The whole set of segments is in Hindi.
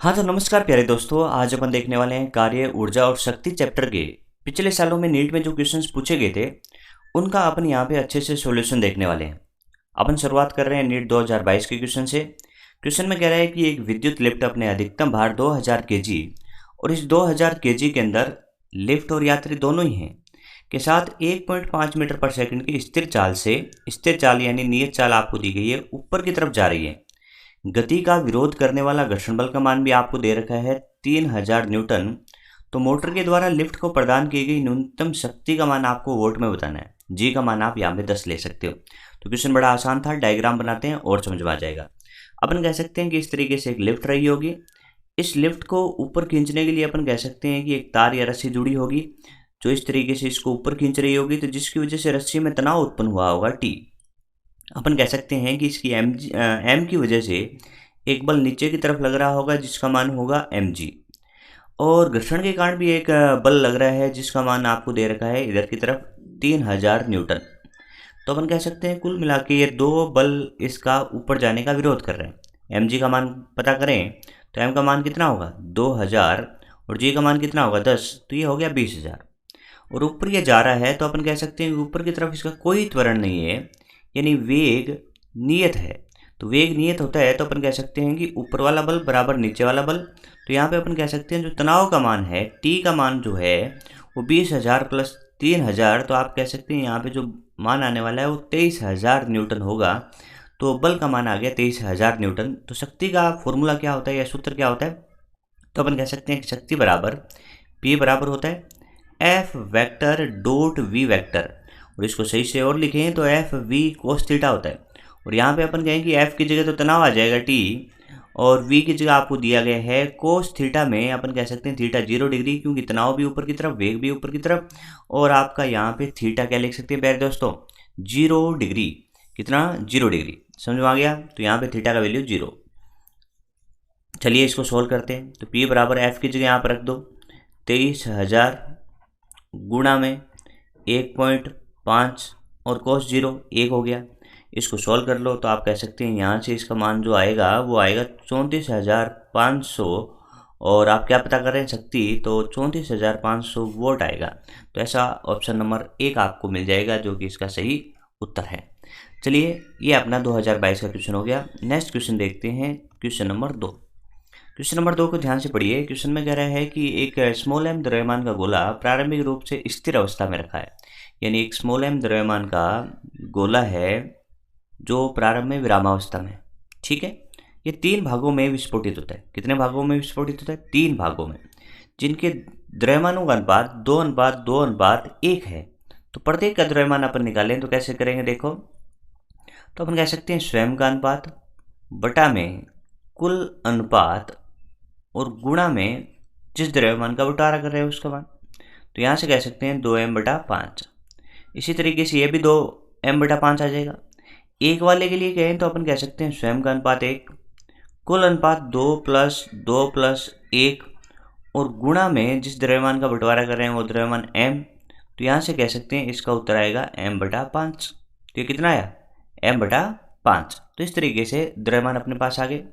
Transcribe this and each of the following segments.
हाँ तो नमस्कार प्यारे दोस्तों, आज अपन देखने वाले हैं कार्य, ऊर्जा और शक्ति चैप्टर के पिछले सालों में नीट में जो क्वेश्चंस पूछे गए थे उनका अपन यहाँ पे अच्छे से सॉल्यूशन देखने वाले हैं। अपन शुरुआत कर रहे हैं नीट 2022 के क्वेश्चन से। क्वेश्चन में कह रहा है कि एक विद्युत लिफ्ट अपने अधिकतम भार 2000 केजी और इस 2000 केजी के अंदर लिफ्ट और यात्री दोनों ही हैं के साथ 1.5 मीटर पर सेकंड की स्थिर चाल यानी नियत चाल आपको दी गई है, ऊपर की तरफ जा रही है। गति का विरोध करने वाला घर्षण बल का मान भी आपको दे रखा है 3000 न्यूटन। तो मोटर के द्वारा लिफ्ट को प्रदान की गई न्यूनतम शक्ति का मान आपको वोल्ट में बताना है। जी का मान आप यहाँ पे 10 ले सकते हो। तो क्वेश्चन बड़ा आसान था, डायग्राम बनाते हैं और समझ में आ जाएगा। अपन कह सकते हैं कि इस तरीके से एक लिफ्ट रही होगी। इस लिफ्ट को ऊपर खींचने के लिए अपन कह सकते हैं कि एक तार या रस्सी जुड़ी होगी जो इस तरीके से इसको ऊपर खींच रही होगी, तो जिसकी वजह से रस्सी में तनाव उत्पन्न हुआ होगा टी। अपन कह सकते हैं कि इसकी एम की वजह से एक बल नीचे की तरफ लग रहा होगा जिसका मान होगा एम जी, और घर्षण के कारण भी एक बल लग रहा है जिसका मान आपको दे रखा है इधर की तरफ 3000 न्यूटन। तो अपन कह सकते हैं कुल मिला के ये दो बल इसका ऊपर जाने का विरोध कर रहे हैं। एम जी का मान पता करें तो एम का मान कितना होगा 2000 और जी का मान कितना होगा 10, तो ये हो गया 20000। और ऊपर ये जा रहा है तो अपन कह सकते हैं ऊपर की तरफ इसका कोई त्वरण नहीं है, यानी वेग नियत है। तो वेग नियत होता है तो अपन कह सकते हैं कि ऊपर वाला बल बराबर नीचे वाला बल। तो यहाँ पे अपन कह सकते हैं जो तनाव का मान है टी का मान जो है वो 20000 प्लस 3000, तो आप कह सकते हैं यहाँ पे जो मान आने वाला है वो 23000 न्यूटन होगा। तो बल का मान आ गया 23000 न्यूटन। तो शक्ति का फॉर्मूला क्या होता है या सूत्र क्या होता है, तो अपन कह सकते हैं कि शक्ति बराबर P बराबर होता है F vector dot V vector, और इसको सही से और लिखें तो एफ वी कोस थीटा होता है। और यहाँ पे अपन कहें कि एफ की जगह तो तनाव आ जाएगा टी, और वी की जगह आपको दिया गया है कोस थीटा में अपन कह सकते हैं थीटा 0 डिग्री, क्योंकि तनाव भी ऊपर की तरफ वेग भी ऊपर की तरफ। और आपका यहाँ पे थीटा क्या लिख सकते हैं प्यारे दोस्तों 0 डिग्री। कितना 0 डिग्री, समझ में आ गया। तो यहाँ पे थीटा का वैल्यू 0। चलिए इसको सोल्व करते हैं। तो पी बराबर एफ की जगह यहाँ पर रख दो 23000 गुणा में 1.5 और कोस 0 1 हो गया। इसको सॉल्व कर लो तो आप कह सकते हैं यहाँ से इसका मान जो आएगा वो आएगा 34,500, और आप क्या पता कर रहे हैं शक्ति, तो 34,500 वोल्ट आएगा। तो ऐसा ऑप्शन नंबर 1 आपको मिल जाएगा जो कि इसका सही उत्तर है। चलिए ये अपना 2022 का क्वेश्चन हो गया। नेक्स्ट क्वेश्चन देखते हैं, क्वेश्चन नंबर 2। क्वेश्चन नंबर 2 को ध्यान से पढ़िए। क्वेश्चन में कह रहा है कि एक स्मॉल एम द्रव्यमान का गोला प्रारंभिक रूप से स्थिर अवस्था में रखा है, यानी एक स्मॉल एम द्रव्यमान का गोला है जो प्रारंभ में विरामावस्था में, ठीक है। ये 3 भागों में विस्फोटित होता है। कितने भागों में विस्फोटित होता है 3 भागों में, जिनके द्रव्यमानों का अनुपात 2:2:1 है। तो प्रत्येक का द्रव्यमान अपन निकालें तो कैसे करेंगे देखो। तो अपन कह सकते हैं स्वयं का अनुपात बटा में कुल अनुपात और गुणा में जिस द्रव्यमान का बंटवारा कर रहे हैं उसका मान। तो यहाँ से कह सकते हैं 2m/5। इसी तरीके से ये भी 2m/5 आ जाएगा। एक वाले के लिए कहें तो अपन कह सकते हैं स्वयं का अनुपात 1, कुल अनुपात 2 + 2 + 1, और गुणा में जिस द्रव्यमान का बंटवारा कर रहे हैं वो द्रव्यमान m। तो यहाँ से कह सकते हैं इसका उत्तर आएगा m/5। तो ये कितना आया m/5। तो इस तरीके से द्रव्यमान अपने पास आ गए।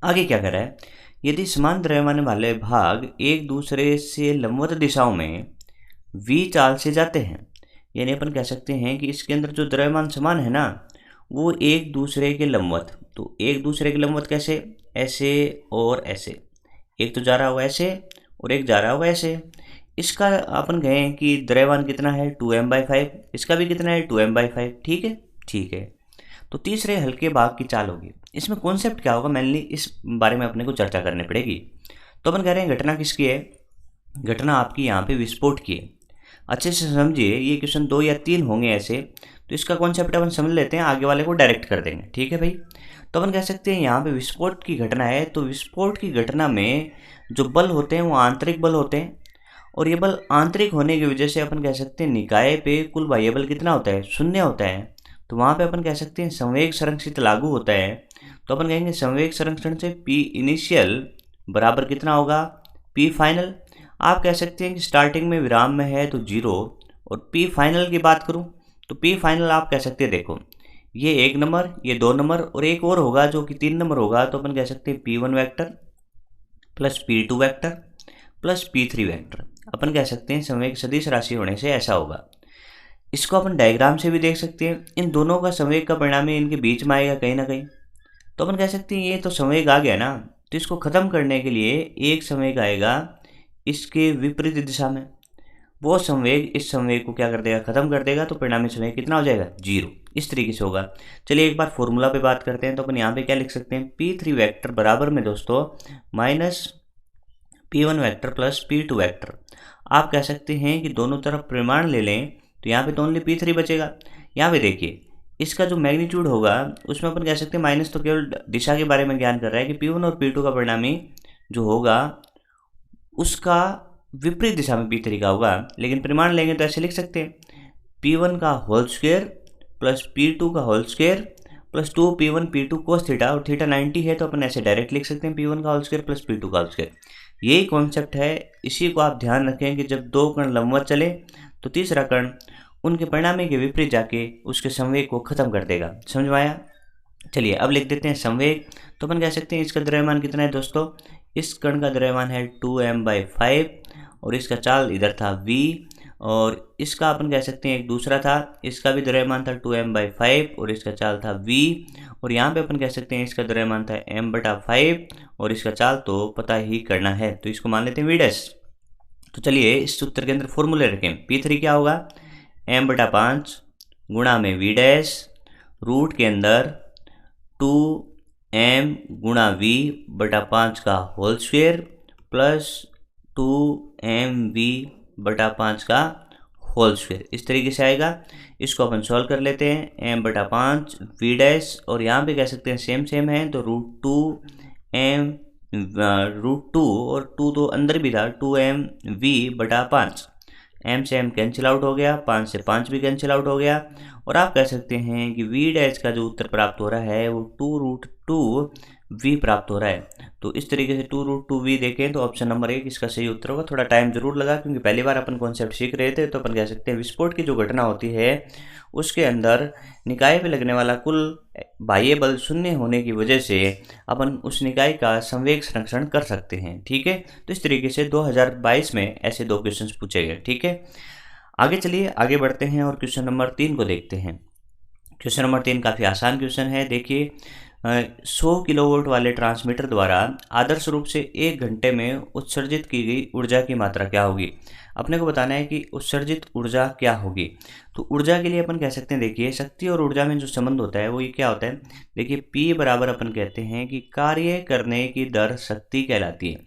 आगे क्या कर रहा है, यदि समान द्रव्यमान वाले भाग एक दूसरे से लंबवत दिशाओं में v चाल से जाते हैं, यानी अपन कह सकते हैं कि इसके अंदर जो द्रव्यमान समान है ना वो एक दूसरे के लंबवत। तो एक दूसरे के लंबवत कैसे, ऐसे और ऐसे, एक तो जा रहा होगा ऐसे और एक जा रहा होगा ऐसे। इसका अपन कहें कि द्रव्यमान कितना है 2m/5, इसका भी कितना है 2m/5, ठीक है ठीक है। तो तीसरे हल्के भाग की चाल होगी। इसमें कॉन्सेप्ट क्या होगा मेनली इस बारे में अपने को चर्चा करनी पड़ेगी। तो अपन कह रहे हैं घटना किसकी है, घटना आपकी यहाँ पे विस्फोट की है। अच्छे से समझिए, ये क्वेश्चन 2 या 3 होंगे ऐसे, तो इसका कॉन्सेप्ट अपन समझ लेते हैं, आगे वाले को डायरेक्ट कर देंगे, ठीक है भाई। तो अपन कह सकते हैं यहाँ पे विस्फोट की घटना है, तो विस्फोट की घटना में जो बल होते हैं वो आंतरिक बल होते हैं, और ये बल आंतरिक होने की वजह से अपन कह सकते हैं निकाय पे कुल बाह्य बल कितना होता है 0 होता है। तो वहाँ पे अपन कह सकते हैं संवेग संरक्षित लागू होता है। तो अपन कहेंगे संवेग संरक्षण से P इनिशियल बराबर कितना होगा P फाइनल। आप कह सकते हैं कि स्टार्टिंग में विराम में है तो 0, और P फाइनल की बात करूं तो P फाइनल आप कह सकते हैं देखो ये 1 नंबर, ये 2 नंबर और एक और होगा जो कि 3 नंबर होगा। तो अपन कह सकते हैं P1 vector plus P2 vector plus P3 vector. अपन कह सकते हैं संवेग सदिश राशि होने से ऐसा होगा। इसको अपन डायग्राम से भी देख सकते हैं, इन दोनों का संवेग का परिणाम इनके बीच में आएगा कहीं ना कहीं। तो अपन कह सकते हैं ये तो संवेग आ गया ना, तो इसको ख़त्म करने के लिए एक संवेग आएगा इसके विपरीत दिशा में, वो संवेग इस संवेग को क्या कर देगा, खत्म कर देगा, तो परिणामी संवेग कितना हो जाएगा, 0। इस तरीके से होगा। चलिए एक बार फॉर्मूला पे बात करते हैं। तो अपन यहाँ पे क्या लिख सकते हैं, P3 वेक्टर बराबर में दोस्तों minus P1 vector plus P2 vector. आप कह सकते हैं कि दोनों तरफ परिमाण ले लें, तो यहाँ पे तो ओनली P3 बचेगा। यहाँ पे देखिए इसका जो मैग्नीट्यूड होगा उसमें अपन कह सकते हैं माइनस तो केवल दिशा के बारे में ज्ञान कर रहा है कि P1 और P2 का परिणामी जो होगा उसका विपरीत दिशा में P3 का होगा, लेकिन परिमाण लेंगे तो ऐसे लिख सकते हैं P1 का होल स्क्वायर प्लस P2 का whole square plus 2P1 P2 cos theta, और थीटा 90 है तो अपन ऐसे डायरेक्ट लिख सकते हैं P1 का होल स्क्वायर प्लस P2 का होल स्क्वायर। यही कॉन्सेप्ट है, इसी को आप ध्यान रखें कि जब दो कण लंबवत चले तो तीसरा कण उनके परिणामी के विपरीत जाके उसके संवेग को खत्म कर देगा। समझ में आया? चलिए अब लिख देते हैं संवेग। तो अपन कह सकते हैं इसका द्रव्यमान कितना है दोस्तों, इस कण का द्रव्यमान है 2m/5 और इसका चाल इधर था v, और इसका अपन कह सकते हैं एक दूसरा था, इसका भी द्रव्यमान था 2m/5 और इसका चाल था v, और यहाँ पे अपन कह सकते हैं इसका द्रव्यमान था m/5 और इसका चाल तो पता ही करना है, तो इसको मान लेते हैं v डैश। तो चलिए इस सूत्र के अंदर फॉर्मूले रखें। P3 क्या होगा, m/5 गुणा में v डैश रूट के अंदर 2m गुणा v/5 का होल स्क्वायर प्लस 2mv/5 का होल स्क्वायर, इस तरीके से आएगा। इसको अपन सॉल्व कर लेते हैं, m/5 v डैश, और यहाँ पे कह सकते हैं सेम है तो √2 और 2 तो अंदर भी था 2mv/5, m से m कैंसिल आउट हो गया, 5 से 5 भी कैंसिल आउट हो गया, और आप कह सकते हैं कि v डैश का जो उत्तर प्राप्त हो रहा है वो 2√2v प्राप्त हो रहा है। तो इस तरीके से 2√2v देखें तो ऑप्शन नंबर 1 इसका सही उत्तर होगा। थोड़ा टाइम जरूर लगा क्योंकि पहली बार अपन कॉन्सेप्ट सीख रहे थे। तो अपन कह सकते हैं विस्फोट की जो घटना होती है उसके अंदर निकाय पे लगने वाला कुल बाह्य बल शून्य होने की वजह से अपन उस निकाय का संवेग संरक्षण कर सकते हैं। ठीक है, तो इस तरीके से 2022 में ऐसे 2 क्वेश्चन पूछे गए। ठीक है, आगे चलिए आगे बढ़ते हैं और क्वेश्चन नंबर 3 को देखते हैं। क्वेश्चन नंबर 3 काफ़ी आसान क्वेश्चन है। देखिए 100 किलोवाट वाले ट्रांसमीटर द्वारा आदर्श रूप से 1 घंटे में उत्सर्जित की गई ऊर्जा की मात्रा क्या होगी। अपने को बताना है कि उत्सर्जित ऊर्जा क्या होगी। तो ऊर्जा के लिए अपन कह सकते हैं, देखिए शक्ति और ऊर्जा में जो संबंध होता है वो ये क्या होता है, देखिए P बराबर अपन कहते हैं कि कार्य करने की दर शक्ति कहलाती है,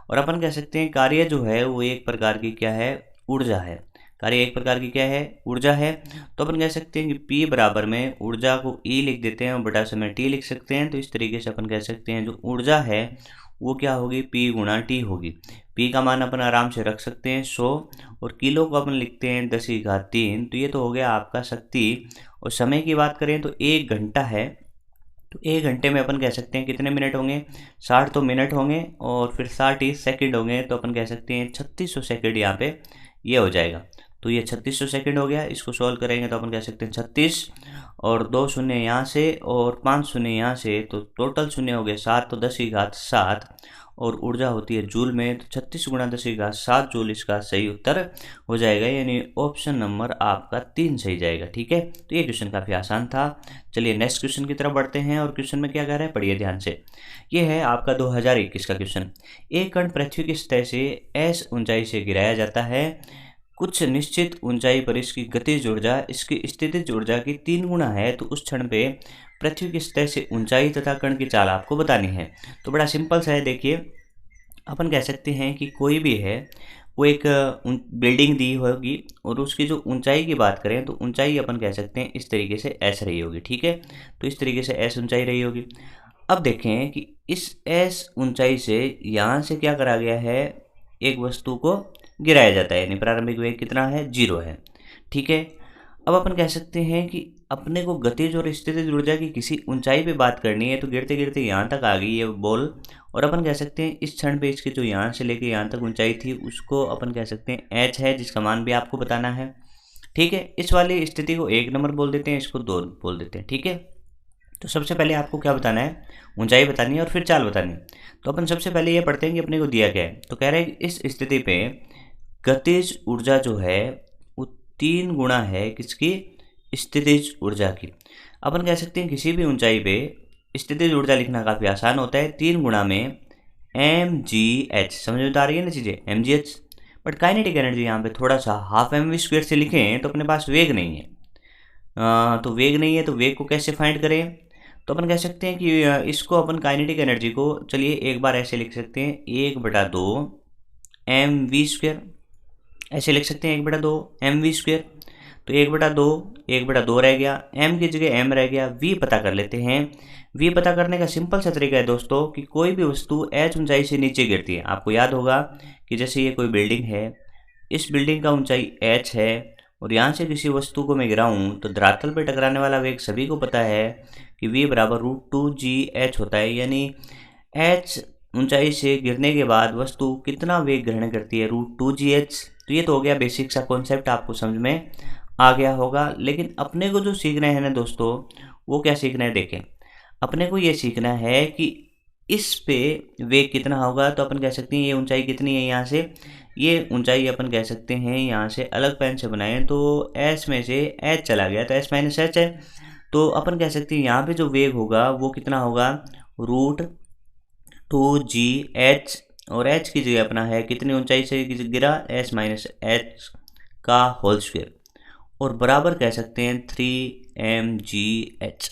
और अपन कह सकते हैं कार्य जो है वो एक प्रकार की क्या है, ऊर्जा है। कार्य एक प्रकार की क्या है, ऊर्जा है। तो अपन कह सकते हैं कि P बराबर में ऊर्जा को E लिख देते हैं और बटा समय T लिख सकते हैं। तो इस तरीके से अपन कह सकते हैं जो ऊर्जा है वो क्या होगी, P गुणा T होगी। P का मान अपन आराम से रख सकते हैं 100, और किलो को अपन लिखते हैं 10⁻3। तो ये तो हो गया आपका शक्ति। और समय की बात करें तो 1 घंटा है, तो 1 घंटे में अपन कह सकते हैं कितने मिनट होंगे, 60 तो मिनट होंगे और फिर 60 सेकंड होंगे। तो अपन कह सकते हैं 3600 सेकंड यहाँ पे ये हो जाएगा। तो ये 3600 सेकंड हो गया। इसको सॉल्व करेंगे तो अपन कह सकते हैं 36 और 2 शून्य यहाँ से और 5 शून्य यहाँ से, तो टोटल शून्य हो गए 7, तो 10⁻7, और ऊर्जा होती है जूल में, तो 36 गुणा 10⁻7 जूल इसका सही उत्तर हो जाएगा, यानी ऑप्शन नंबर आपका 3 सही जाएगा। ठीक है, तो ये क्वेश्चन काफ़ी आसान था। चलिए नेक्स्ट क्वेश्चन की तरफ बढ़ते हैं, और क्वेश्चन में क्या कह रहा है पढ़िए ध्यान से। ये है आपका 2021 का क्वेश्चन। एक कण पृथ्वी की सतह से s ऊंचाई से गिराया जाता है, कुछ निश्चित ऊंचाई पर इसकी गतिज ऊर्जा इसकी स्थितिज ऊर्जा की 3 गुना है, तो उस क्षण पे पृथ्वी की सतह से ऊंचाई तथा कण की चाल आपको बतानी है। तो बड़ा सिंपल सा है। देखिए अपन कह सकते हैं कि कोई भी है वो एक बिल्डिंग दी होगी और उसकी जो ऊंचाई की बात करें तो ऊंचाई अपन कह सकते हैं इस तरीके से s रही होगी। ठीक है, तो इस तरीके से s ऊंचाई रही होगी। अब देखें कि इस s ऊंचाई से यहाँ से क्या करा गया है, एक वस्तु को गिराया जाता है, यानी प्रारंभिक वेग कितना है, 0 है। ठीक है, अब अपन कह सकते हैं कि अपने को गतिज और स्थितिज ऊर्जा की किसी ऊंचाई पे बात करनी है, तो गिरते गिरते यहाँ तक आ गई ये बॉल, और अपन कह सकते हैं इस क्षण पे इसकी जो यहाँ से लेके यहाँ तक ऊंचाई थी उसको अपन कह सकते हैं h है, जिसका मान भी आपको बताना है। ठीक है, इस वाली स्थिति को 1 नंबर बोल देते हैं, इसको 2 बोल देते हैं। ठीक है, तो सबसे पहले आपको क्या बताना है, ऊंचाई बतानी है और फिर चाल बतानी है। तो अपन सबसे पहले ये पढ़ते हैं कि अपने को दिया क्या है। तो कह रहे हैं इस स्थिति पे गतिज ऊर्जा जो है वो 3 गुना है किसकी, स्थितिज ऊर्जा की। अपन कह सकते हैं किसी भी ऊंचाई पे स्थितिज ऊर्जा लिखना काफ़ी आसान होता है, 3 गुना में mgh। समझ में तो आ रही है ना चीज़ें, mgh। बट काइनेटिक एनर्जी यहाँ पे थोड़ा सा हाफ mv² से लिखें तो अपने पास वेग नहीं है। तो वेग नहीं है तो वेग को कैसे फाइंड करें। तो अपन कह सकते हैं कि इसको अपन काइनेटिक एनर्जी को चलिए एक बार ऐसे लिख सकते हैं 1/2 mv², ऐसे लिख सकते हैं 1/2 mv²। तो 1/2 रह गया, m की जगह m रह गया, v पता कर लेते हैं। v पता करने का सिंपल सा तरीका है दोस्तों कि कोई भी वस्तु h ऊंचाई से नीचे गिरती है। आपको याद होगा कि जैसे ये कोई बिल्डिंग है, इस बिल्डिंग का ऊंचाई h है और यहाँ से किसी वस्तु को मैं गिराऊं तो धरातल पे टकराने वाला वेग सभी को पता है कि v बराबर √2gh होता है। यानी h ऊंचाई से गिरने के बाद वस्तु कितना वेग ग्रहण करती है, √2gh। तो ये तो हो गया बेसिक सा कॉन्सेप्ट, आपको समझ में आ गया होगा। लेकिन अपने को जो सीखना है ना दोस्तों, वो क्या सीखना है, देखें अपने को ये सीखना है कि इस पे वेग कितना होगा। तो अपन कह सकते हैं ये ऊंचाई कितनी है, यहाँ से ये ऊंचाई अपन कह सकते हैं यहाँ से अलग पेन से बनाएं तो s में से h चला गया तो s माइनस h है। तो अपन कह सकते हैं यहाँ पे जो वेग होगा वो कितना होगा, √2gh। और h की जगह अपना है कितनी ऊंचाई से गिरा, s माइनस h का होल स्क्वायर, और बराबर कह सकते हैं 3mgh।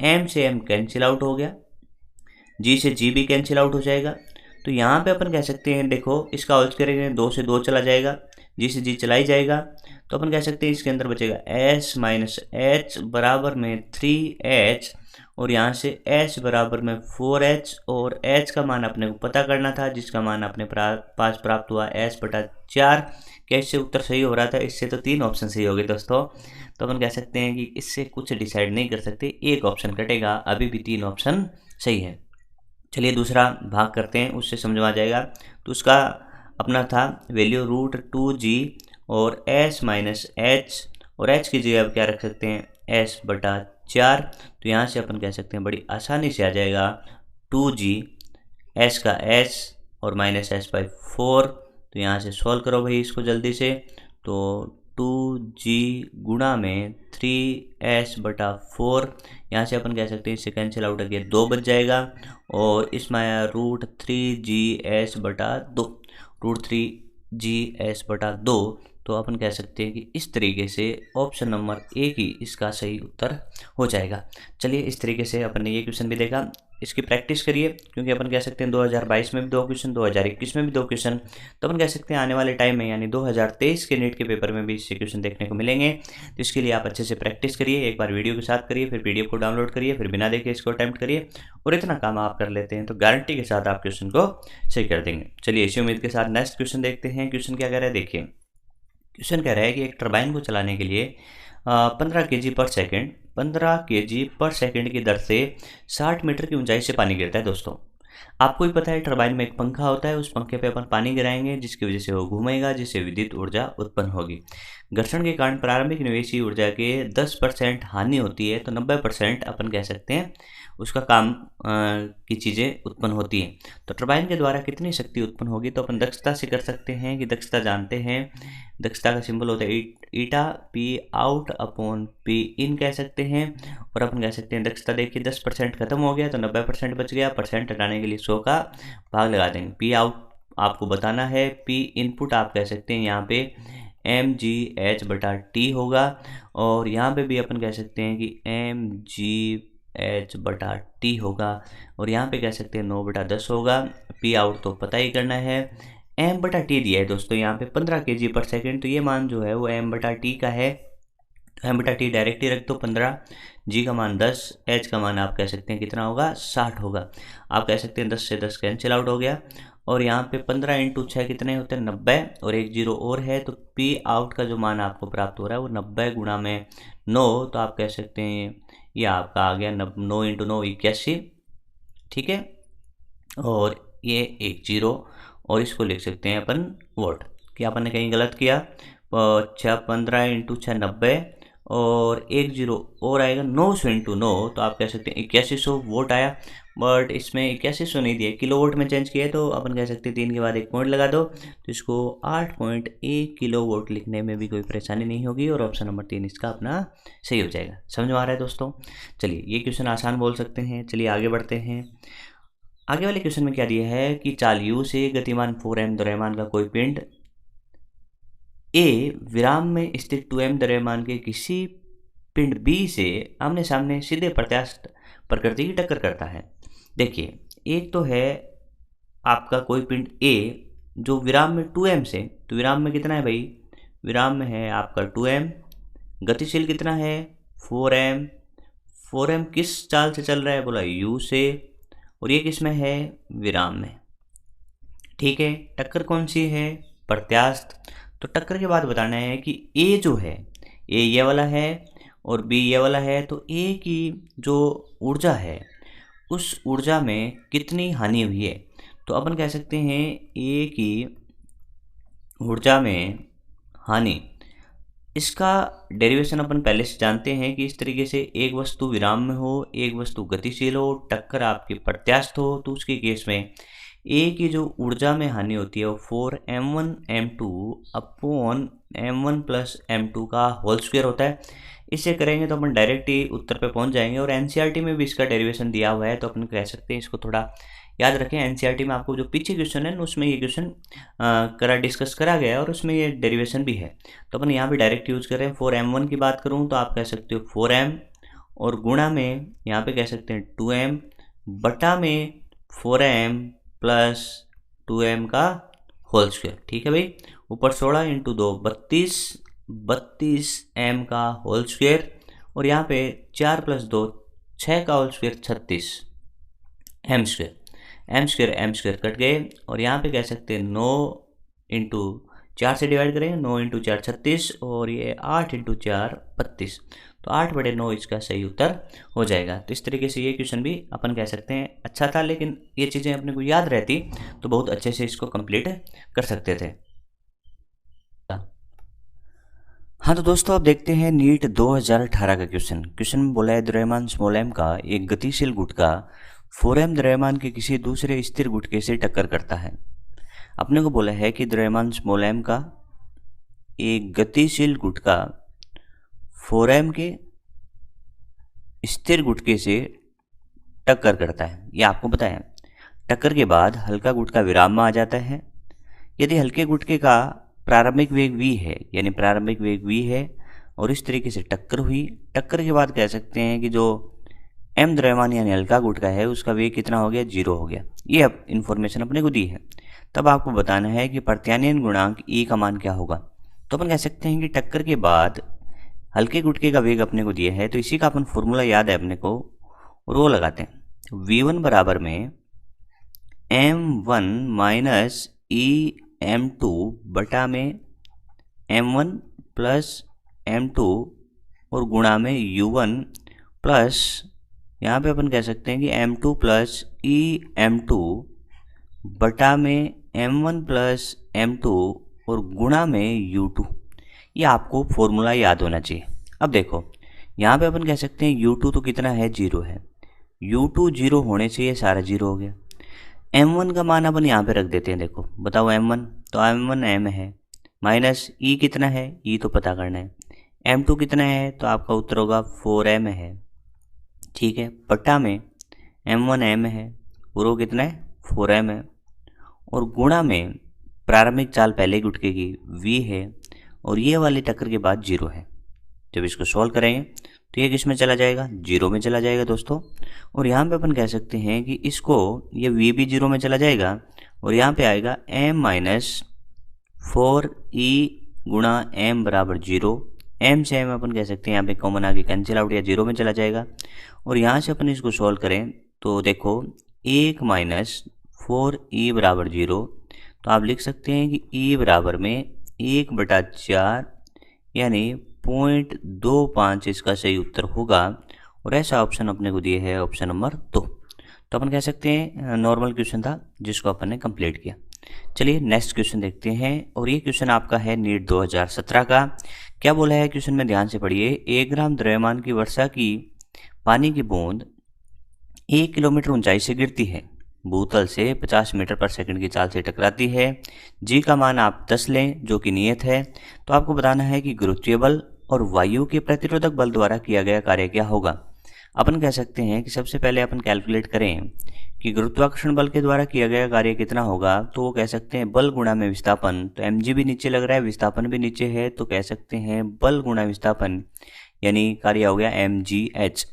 m से m कैंसिल आउट हो गया, g से g भी कैंसिल आउट हो जाएगा। तो यहाँ पे अपन कह सकते हैं देखो इसका होल करेंगे 2 से 2 चला जाएगा, g से g चला ही जाएगा। तो अपन कह सकते हैं इसके अंदर बचेगा s माइनस h बराबर में 3h, और यहाँ से h बराबर में 4h, और h का मान अपने को पता करना था जिसका मान अपने पास प्राप्त हुआ s/4। कैसे उत्तर सही हो रहा था, इससे तो 3 ऑप्शन सही हो गए दोस्तों। तो अपन कह सकते हैं कि इससे कुछ डिसाइड नहीं कर सकते, एक ऑप्शन कटेगा, अभी भी 3 ऑप्शन सही है। चलिए दूसरा भाग करते हैं, उससे समझ में आ जाएगा। तो उसका अपना था वैल्यू √2g और s माइनस h, और h की जगह अब क्या रख सकते हैं s/4। तो यहाँ से अपन कह सकते हैं बड़ी आसानी से आ जाएगा 2g, s का s और माइनस s/4। तो यहाँ से सॉल्व करो भाई इसको जल्दी से। तो 2g गुणा में 3s/4, यहाँ से अपन कह सकते हैं इससे कैंसिल आउट अगेन 2 बच जाएगा, और इसमें आया √3gs/2, √3gs/2। तो अपन कह सकते हैं कि इस तरीके से ऑप्शन नंबर ए ही इसका सही उत्तर हो जाएगा। चलिए इस तरीके से अपन ने ये क्वेश्चन भी देखा, इसकी प्रैक्टिस करिए, क्योंकि अपन कह सकते हैं 2022 में भी 2 क्वेश्चन, 2021 में भी 2 क्वेश्चन। तो अपन कह सकते हैं आने वाले टाइम में यानी 2023 के नीट के पेपर में भी इससे क्वेश्चन देखने को मिलेंगे। तो इसके लिए आप अच्छे से प्रैक्टिस करिए, एक बार वीडियो के साथ करिए, फिर पीडीएफ को डाउनलोड करिए, फिर बिना देखे इसको अटैम्प्ट करिए, और इतना काम आप कर लेते हैं तो गारंटी के साथ आप क्वेश्चन को सही कर देंगे। चलिए इसी उम्मीद के साथ नेक्स्ट क्वेश्चन देखते हैं। क्वेश्चन क्या कह रहा है, देखिए क्वेश्चन कह रहा है कि एक टरबाइन को चलाने के लिए 15 kg पर सेकंड की दर से 60 मीटर की ऊंचाई से पानी गिरता है। दोस्तों आपको भी पता है टरबाइन में एक पंखा होता है, उस पंखे पे अपन पानी गिराएंगे जिसकी वजह से वो घूमेगा, जिससे विद्युत ऊर्जा उत्पन्न होगी। घर्षण के कारण प्रारंभिक निवेशी ऊर्जा के 10% हानि होती है, तो 90% अपन कह सकते हैं उसका काम की चीज़ें उत्पन्न होती हैं। तो टरबाइन के द्वारा कितनी शक्ति उत्पन्न होगी, तो अपन दक्षता से कर सकते हैं कि दक्षता जानते हैं, दक्षता का सिंबल होता है ईटा, P आउट अपॉन P इन कह सकते हैं। और अपन कह सकते हैं दक्षता देखिए 10% खत्म हो गया तो 90% बच गया, परसेंट हटाने के लिए 100 का भाग लगा देंगे। P आउट आपको बताना है, P इनपुट आप कह सकते हैं यहाँ पे mgh/t होगा, और यहाँ पे भी अपन कह सकते हैं कि mgh/t होगा, और यहाँ पे कह सकते हैं 9/10 होगा। P आउट तो पता ही करना है, m/t दिया है दोस्तों यहाँ पे 15 kg पर सेकेंड, तो ये मान जो है वो m/t का है। m/t डायरेक्ट ही रख दो 15, g का मान 10, h का मान आप कह सकते हैं कितना होगा 60 होगा। आप कह सकते हैं 10 से 10 कैंसिल आउट हो गया, और यहाँ पे 15 × 6 कितने होते हैं 90, और एक जीरो और है, तो P आउट का जो मान आपको प्राप्त हो रहा है वो 90 गुणा में 9, तो आप कह सकते हैं ये आपका आ गया 9 × 9 81, ठीक है, और ये एक जीरो, और इसको लिख सकते हैं अपन वोट। कि अपन ने कहीं गलत किया, 15 × 6 90, और एक जीरो और आएगा 900 इंटू 9, तो आप कह सकते हैं 8100 वोट आया। बट इसमें 8100 नहीं दिया, किलो वोट में चेंज किया है, तो अपन कह सकते हैं 3 के बाद एक पॉइंट लगा दो, तो इसको 8.1 किलो वोट लिखने में भी कोई परेशानी नहीं होगी और ऑप्शन नंबर 3 इसका अपना सही हो जाएगा। समझ में आ रहा है दोस्तों? चलिए ये क्वेश्चन आसान बोल सकते हैं। चलिए आगे बढ़ते हैं। आगे वाले क्वेश्चन में क्या दिया है कि चाल u से गतिमान 4m द्रव्यमान का कोई पिंड A विराम में स्थित 2m द्रव्यमान के किसी पिंड B से आमने सामने सीधे प्रत्यास्थ प्रकृति की टक्कर करता है। देखिए, एक तो है आपका कोई पिंड A जो विराम में 2m से, तो विराम में कितना है भाई? विराम में है आपका 2m, गतिशील कितना है? 4m। 4m किस चाल से चल रहा है? बोला u से, और ये किस में है? विराम में। ठीक है, टक्कर कौन सी है? प्रत्यास्थ। तो टक्कर के बाद बताना है कि ए जो है, ए ये वाला है और बी ये वाला है, तो ए की जो ऊर्जा है उस ऊर्जा में कितनी हानि हुई है। तो अपन कह सकते हैं ए की ऊर्जा में हानि, इसका डेरिवेशन अपन पहले से जानते हैं कि इस तरीके से एक वस्तु विराम में हो, एक वस्तु गतिशील हो, टक्कर आपकी प्रत्यास्थ हो, तो उसके केस में ए की जो ऊर्जा में हानि होती है वो 4m1m2 upon m1 plus m2 का होल स्क्वायर होता है। इससे करेंगे तो अपन डायरेक्ट ही उत्तर पे पहुंच जाएंगे, और एनसीईआरटी में भी इसका डेरिवेशन दिया हुआ है, तो अपन कह सकते हैं इसको थोड़ा याद रखें। एनसीईआरटी में आपको जो पीछे क्वेश्चन है उसमें ये क्वेश्चन डिस्कस करा गया है और उसमें ये डेरिवेशन भी है, तो अपन यहाँ पे डायरेक्ट यूज कर रहे हैं। 4m1 की बात करूँ तो आप कह सकते हो 4m और गुणा में यहाँ पे कह सकते हैं 2m बटा में 4m प्लस 2m का होल स्क्वायर। ठीक है भाई, ऊपर 16 इंटू 2 32 m का होल स्क्वायर, और यहाँ पे 4 प्लस 2 6 का whole square 36 m square cut गए, और यहाँ पे कह सकते हैं 9 इंटू 4 से डिवाइड करेंगे, 9 इंटू 4 36, और ये 8 इंटू 4 32, तो 8/9 इसका सही उत्तर हो जाएगा। तो इस तरीके से ये क्वेश्चन भी अपन कह सकते हैं अच्छा था, लेकिन ये चीज़ें अपने को याद रहती तो बहुत अच्छे से इसको कंप्लीट कर सकते थे। हाँ तो दोस्तों अब देखते हैं नीट 2018 का क्वेश्चन में बोला है द्रव्यमान स्मॉल m का एक गतिशील गुटका 4m द्रव्यमान के किसी दूसरे स्थिर गुटके से टक्कर करता है। अपने को बोला है कि द्रव्यमान स्मॉल m का एक गतिशील गुटका 4m के स्थिर गुटके से टक्कर करता है, ये आपको पता है। टक्कर के बाद हल्का गुटका विराम में आ जाता है। यदि हल्के गुटके का प्रारंभिक वेग v है, यानी प्रारंभिक वेग v है, और इस तरीके से टक्कर हुई, टक्कर के बाद कह सकते हैं कि जो m द्रव्यमान यानी हल्का गुटका है उसका वेग कितना हो गया? 0 हो गया। ये अब इन्फॉर्मेशन अपने को दी है। तब आपको बताना है कि प्रत्यानयन गुणांक e का मान क्या होगा। तो अपन कह सकते हैं कि टक्कर के बाद हल्के गुटके का वेग अपने को दिया है, तो इसी का अपन फॉर्मूला याद है अपने को, और वो लगाते हैं। v1 बराबर में m1 माइनस m2 बटा में m1 प्लस m2 और गुणा में u1 प्लस, यहाँ पे अपन कह सकते हैं कि m2 प्लस m2 बटा में m1 प्लस m2 और गुणा में u2। ये आपको फॉर्मूला याद होना चाहिए। अब देखो यहाँ पे अपन कह सकते हैं u2 तो कितना है? 0 है। u2 0 होने से ये सारा 0 हो गया। m1 का मान अपन यहाँ पे रख देते हैं। देखो बताओ m1, तो m1 m है, माइनस e कितना है? e तो पता करना है। m2 कितना है? तो आपका उत्तर होगा 4m है। ठीक है, बटा में m1 m है और वो कितना है? 4m है, और गुणा में प्रारंभिक चाल पहले गुटके की v है, और ये वाली टक्कर के बाद 0 है। जब इसको सॉल्व करेंगे तो ये किस में चला जाएगा? 0 में चला जाएगा दोस्तों। और यहाँ पे अपन कह सकते हैं कि इसको ये v भी 0 में चला जाएगा, और यहाँ पे आएगा m माइनस 4e गुणा m बराबर 0। m से m अपन कह सकते हैं यहाँ पे कॉमन आगे कैंसिल आउट, या 0 में चला जाएगा। और यहाँ से अपन इसको सॉल्व करें तो देखो 1 माइनस 4e बराबर 0, तो आप लिख सकते हैं कि e बराबर में 1/4 यानी 0.25 इसका सही उत्तर होगा, और ऐसा ऑप्शन अपने को दिए है ऑप्शन नंबर 2। तो अपन कह सकते हैं नॉर्मल क्वेश्चन था जिसको अपन ने कंप्लीट किया। चलिए नेक्स्ट क्वेश्चन देखते हैं, और ये क्वेश्चन आपका है नीट 2017 का। क्या बोला है क्वेश्चन में, ध्यान से पढ़िए। 1 ग्राम द्रव्यमान की वर्षा की पानी की बूंद 1 किलोमीटर ऊंचाई से गिरती है, भूतल से 50 मीटर पर सेकंड की चाल से टकराती है। जी का मान आप 10 लें जो कि नियत है। तो आपको बताना है कि गुरुत्वीय बल और वायु के प्रतिरोधक बल द्वारा किया गया कार्य क्या होगा। अपन कह सकते हैं कि सबसे पहले अपन कैलकुलेट करें कि गुरुत्वाकर्षण बल के द्वारा किया गया कार्य कितना होगा। तो वो कह सकते हैं बल गुणा में विस्थापन। तो mg भी नीचे लग रहा है, विस्थापन भी नीचे है, तो कह सकते हैं बल गुणा विस्थापन यानी कार्य हो गया mgh।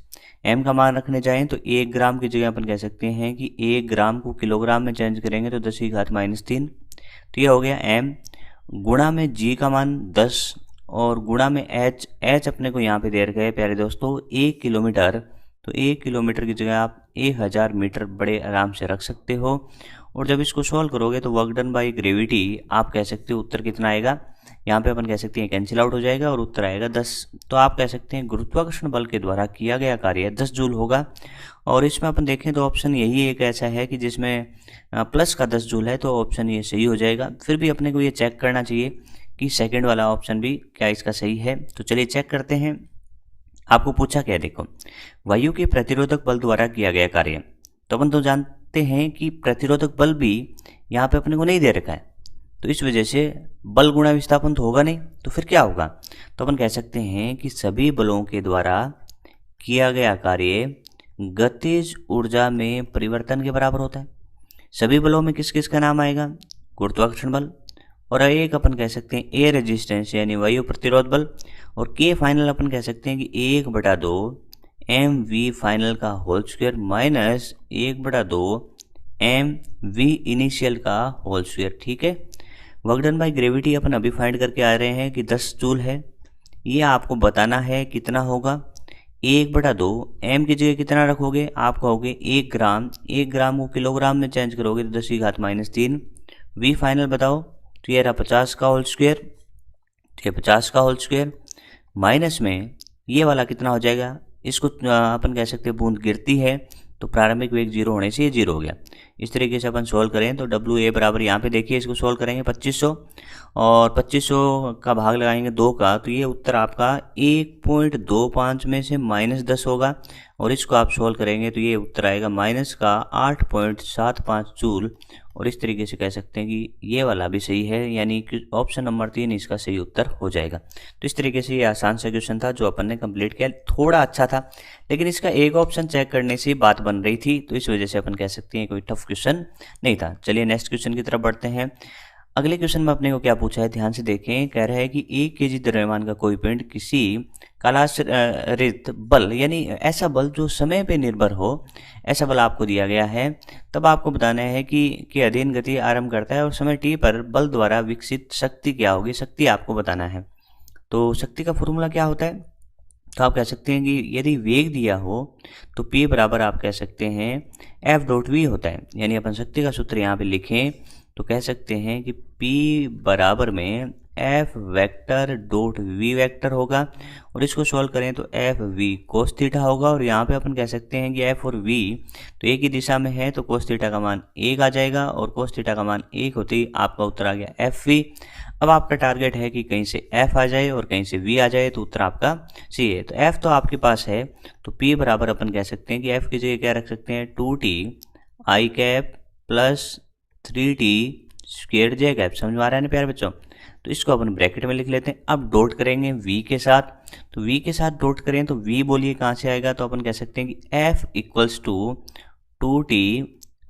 m का मान रखने जाएं तो 1 ग्राम की जगह अपन कह सकते हैं कि 1 ग्राम को किलोग्राम में चेंज करेंगे तो 10⁻³ तो ये हो गया m, गुणा में g का मान 10 और गुणा में h अपने को यहाँ पे दे रखा है प्यारे दोस्तों 1 किलोमीटर। तो 1 किलोमीटर की जगह आप 1000 मीटर बड़े आराम से रख सकते हो। और जब इसको सॉल्व करोगे तो वर्क डन बाई ग्रेविटी आप कह सकते हो उत्तर कितना आएगा। यहाँ पे अपन कह सकते हैं कैंसिल आउट हो जाएगा और उत्तर आएगा 10। तो आप कह सकते हैं गुरुत्वाकर्षण बल के द्वारा किया गया कार्य 10 जूल होगा। और इसमें अपन देखें तो ऑप्शन यही एक ऐसा है कि जिसमें प्लस का 10 जूल है, तो ऑप्शन ये सही हो जाएगा। फिर भी अपने को ये चेक करना चाहिए कि सेकेंड वाला ऑप्शन भी क्या इसका सही है। तो चलिए चेक करते हैं। आपको पूछा क्या, देखो वायु के प्रतिरोधक बल द्वारा किया गया कार्य। तो अपन तो जानते हैं कि प्रतिरोधक बल भी यहाँ पे अपने को नहीं दे रखा है, तो इस वजह से बल गुणा विस्थापन तो होगा नहीं। तो फिर क्या होगा, तो अपन कह सकते हैं कि सभी बलों के द्वारा किया गया कार्य गतिज ऊर्जा में परिवर्तन के बराबर होता है। सभी बलों में किस किस का नाम आएगा, गुरुत्वाकर्षण बल, और एक अपन कह सकते हैं ए रेजिस्टेंस यानी वायु प्रतिरोध बल, और के फाइनल अपन कह सकते हैं कि 1/2 mv फाइनल का whole square minus 1/2 mv initial का होल स्क्वायर। ठीक है, वर्क डन बाय ग्रेविटी अपन अभी फाइंड करके आ रहे हैं कि 10 जूल है। ये आपको बताना है कितना होगा। 1/2 m की जगह कितना रखोगे, आप कहोगे 1 ग्राम, 1 ग्राम को किलोग्राम में चेंज करोगे तो 10⁻³ v फाइनल बताओ, तो ये रहा 50 का होल स्क्वायर, तो ये 50 का होल स्क्वायर माइनस में ये वाला कितना हो जाएगा। इसको अपन कह सकते हैं बूंद गिरती है तो प्रारंभिक वेग 0 होने से ये 0 हो गया। इस तरीके से अपन सोल्व करें तो WA बराबर यहाँ पे देखिए इसको सोल्व करेंगे 2500 और 2500 का भाग लगाएंगे 2 का, तो ये उत्तर आपका 1.25 में से -10 होगा। और इसको आप सोल्व करेंगे तो ये उत्तर आएगा माइनस का 8.75 जूल। और इस तरीके से कह सकते हैं कि ये वाला भी सही है, यानी कि ऑप्शन नंबर 3 इसका सही उत्तर हो जाएगा। तो इस तरीके से ये आसान सा क्वेश्चन था जो अपन ने कंप्लीट किया। थोड़ा अच्छा था लेकिन इसका एक ऑप्शन चेक करने से बात बन रही थी, तो इस वजह से अपन कह सकते हैं कोई टफ क्वेश्चन नहीं था। चलिए नेक्स्ट क्वेश्चन की तरफ बढ़ते हैं। अगले क्वेश्चन में अपने को क्या पूछा है, ध्यान से देखें। कह रहा है कि 1 kg द्रव्यमान का कोई पिंड किसी कालाश्रित बल यानी ऐसा बल जो समय पे निर्भर हो, ऐसा बल आपको दिया गया है। तब आपको बताना है कि अधीन गति आरंभ करता है और समय t पर बल द्वारा विकसित शक्ति क्या होगी। शक्ति आपको बताना है। तो शक्ति का फॉर्मूला क्या होता है, तो आप कह सकते हैं कि यदि वेग दिया हो तो P बराबर आप कह सकते हैं F.v होता है। यानी अपन शक्ति का सूत्र यहाँ पे लिखें तो कह सकते हैं कि P बराबर में F vector dot V vector होगा। और इसको सॉल्व करें तो FV कोस थीटा होगा। और यहाँ पे अपन कह सकते हैं कि F और V तो एक ही दिशा में है तो कोस थीटा का मान 1 आ जाएगा और कोस थीटा का मान 1 होते ही आपका उत्तर आ गया FV। अब आपका टारगेट है कि कहीं से F आ जाए और कहीं से V आ जाए, तो उत्तर आपका C है। तो F तो आपके पास है, तो P बराबर अपन कह सकते हैं कि F की जगह क्या रख सकते हैं 2t i cap plus 3t square j cap. समझ में आ रहा है ना प्यारे बच्चों। तो इसको अपन ब्रैकेट में लिख लेते हैं। अब डॉट करेंगे V के साथ, तो V के साथ डॉट करें तो V बोलिए कहाँ से आएगा, तो अपन कह सकते हैं कि F equals to 2t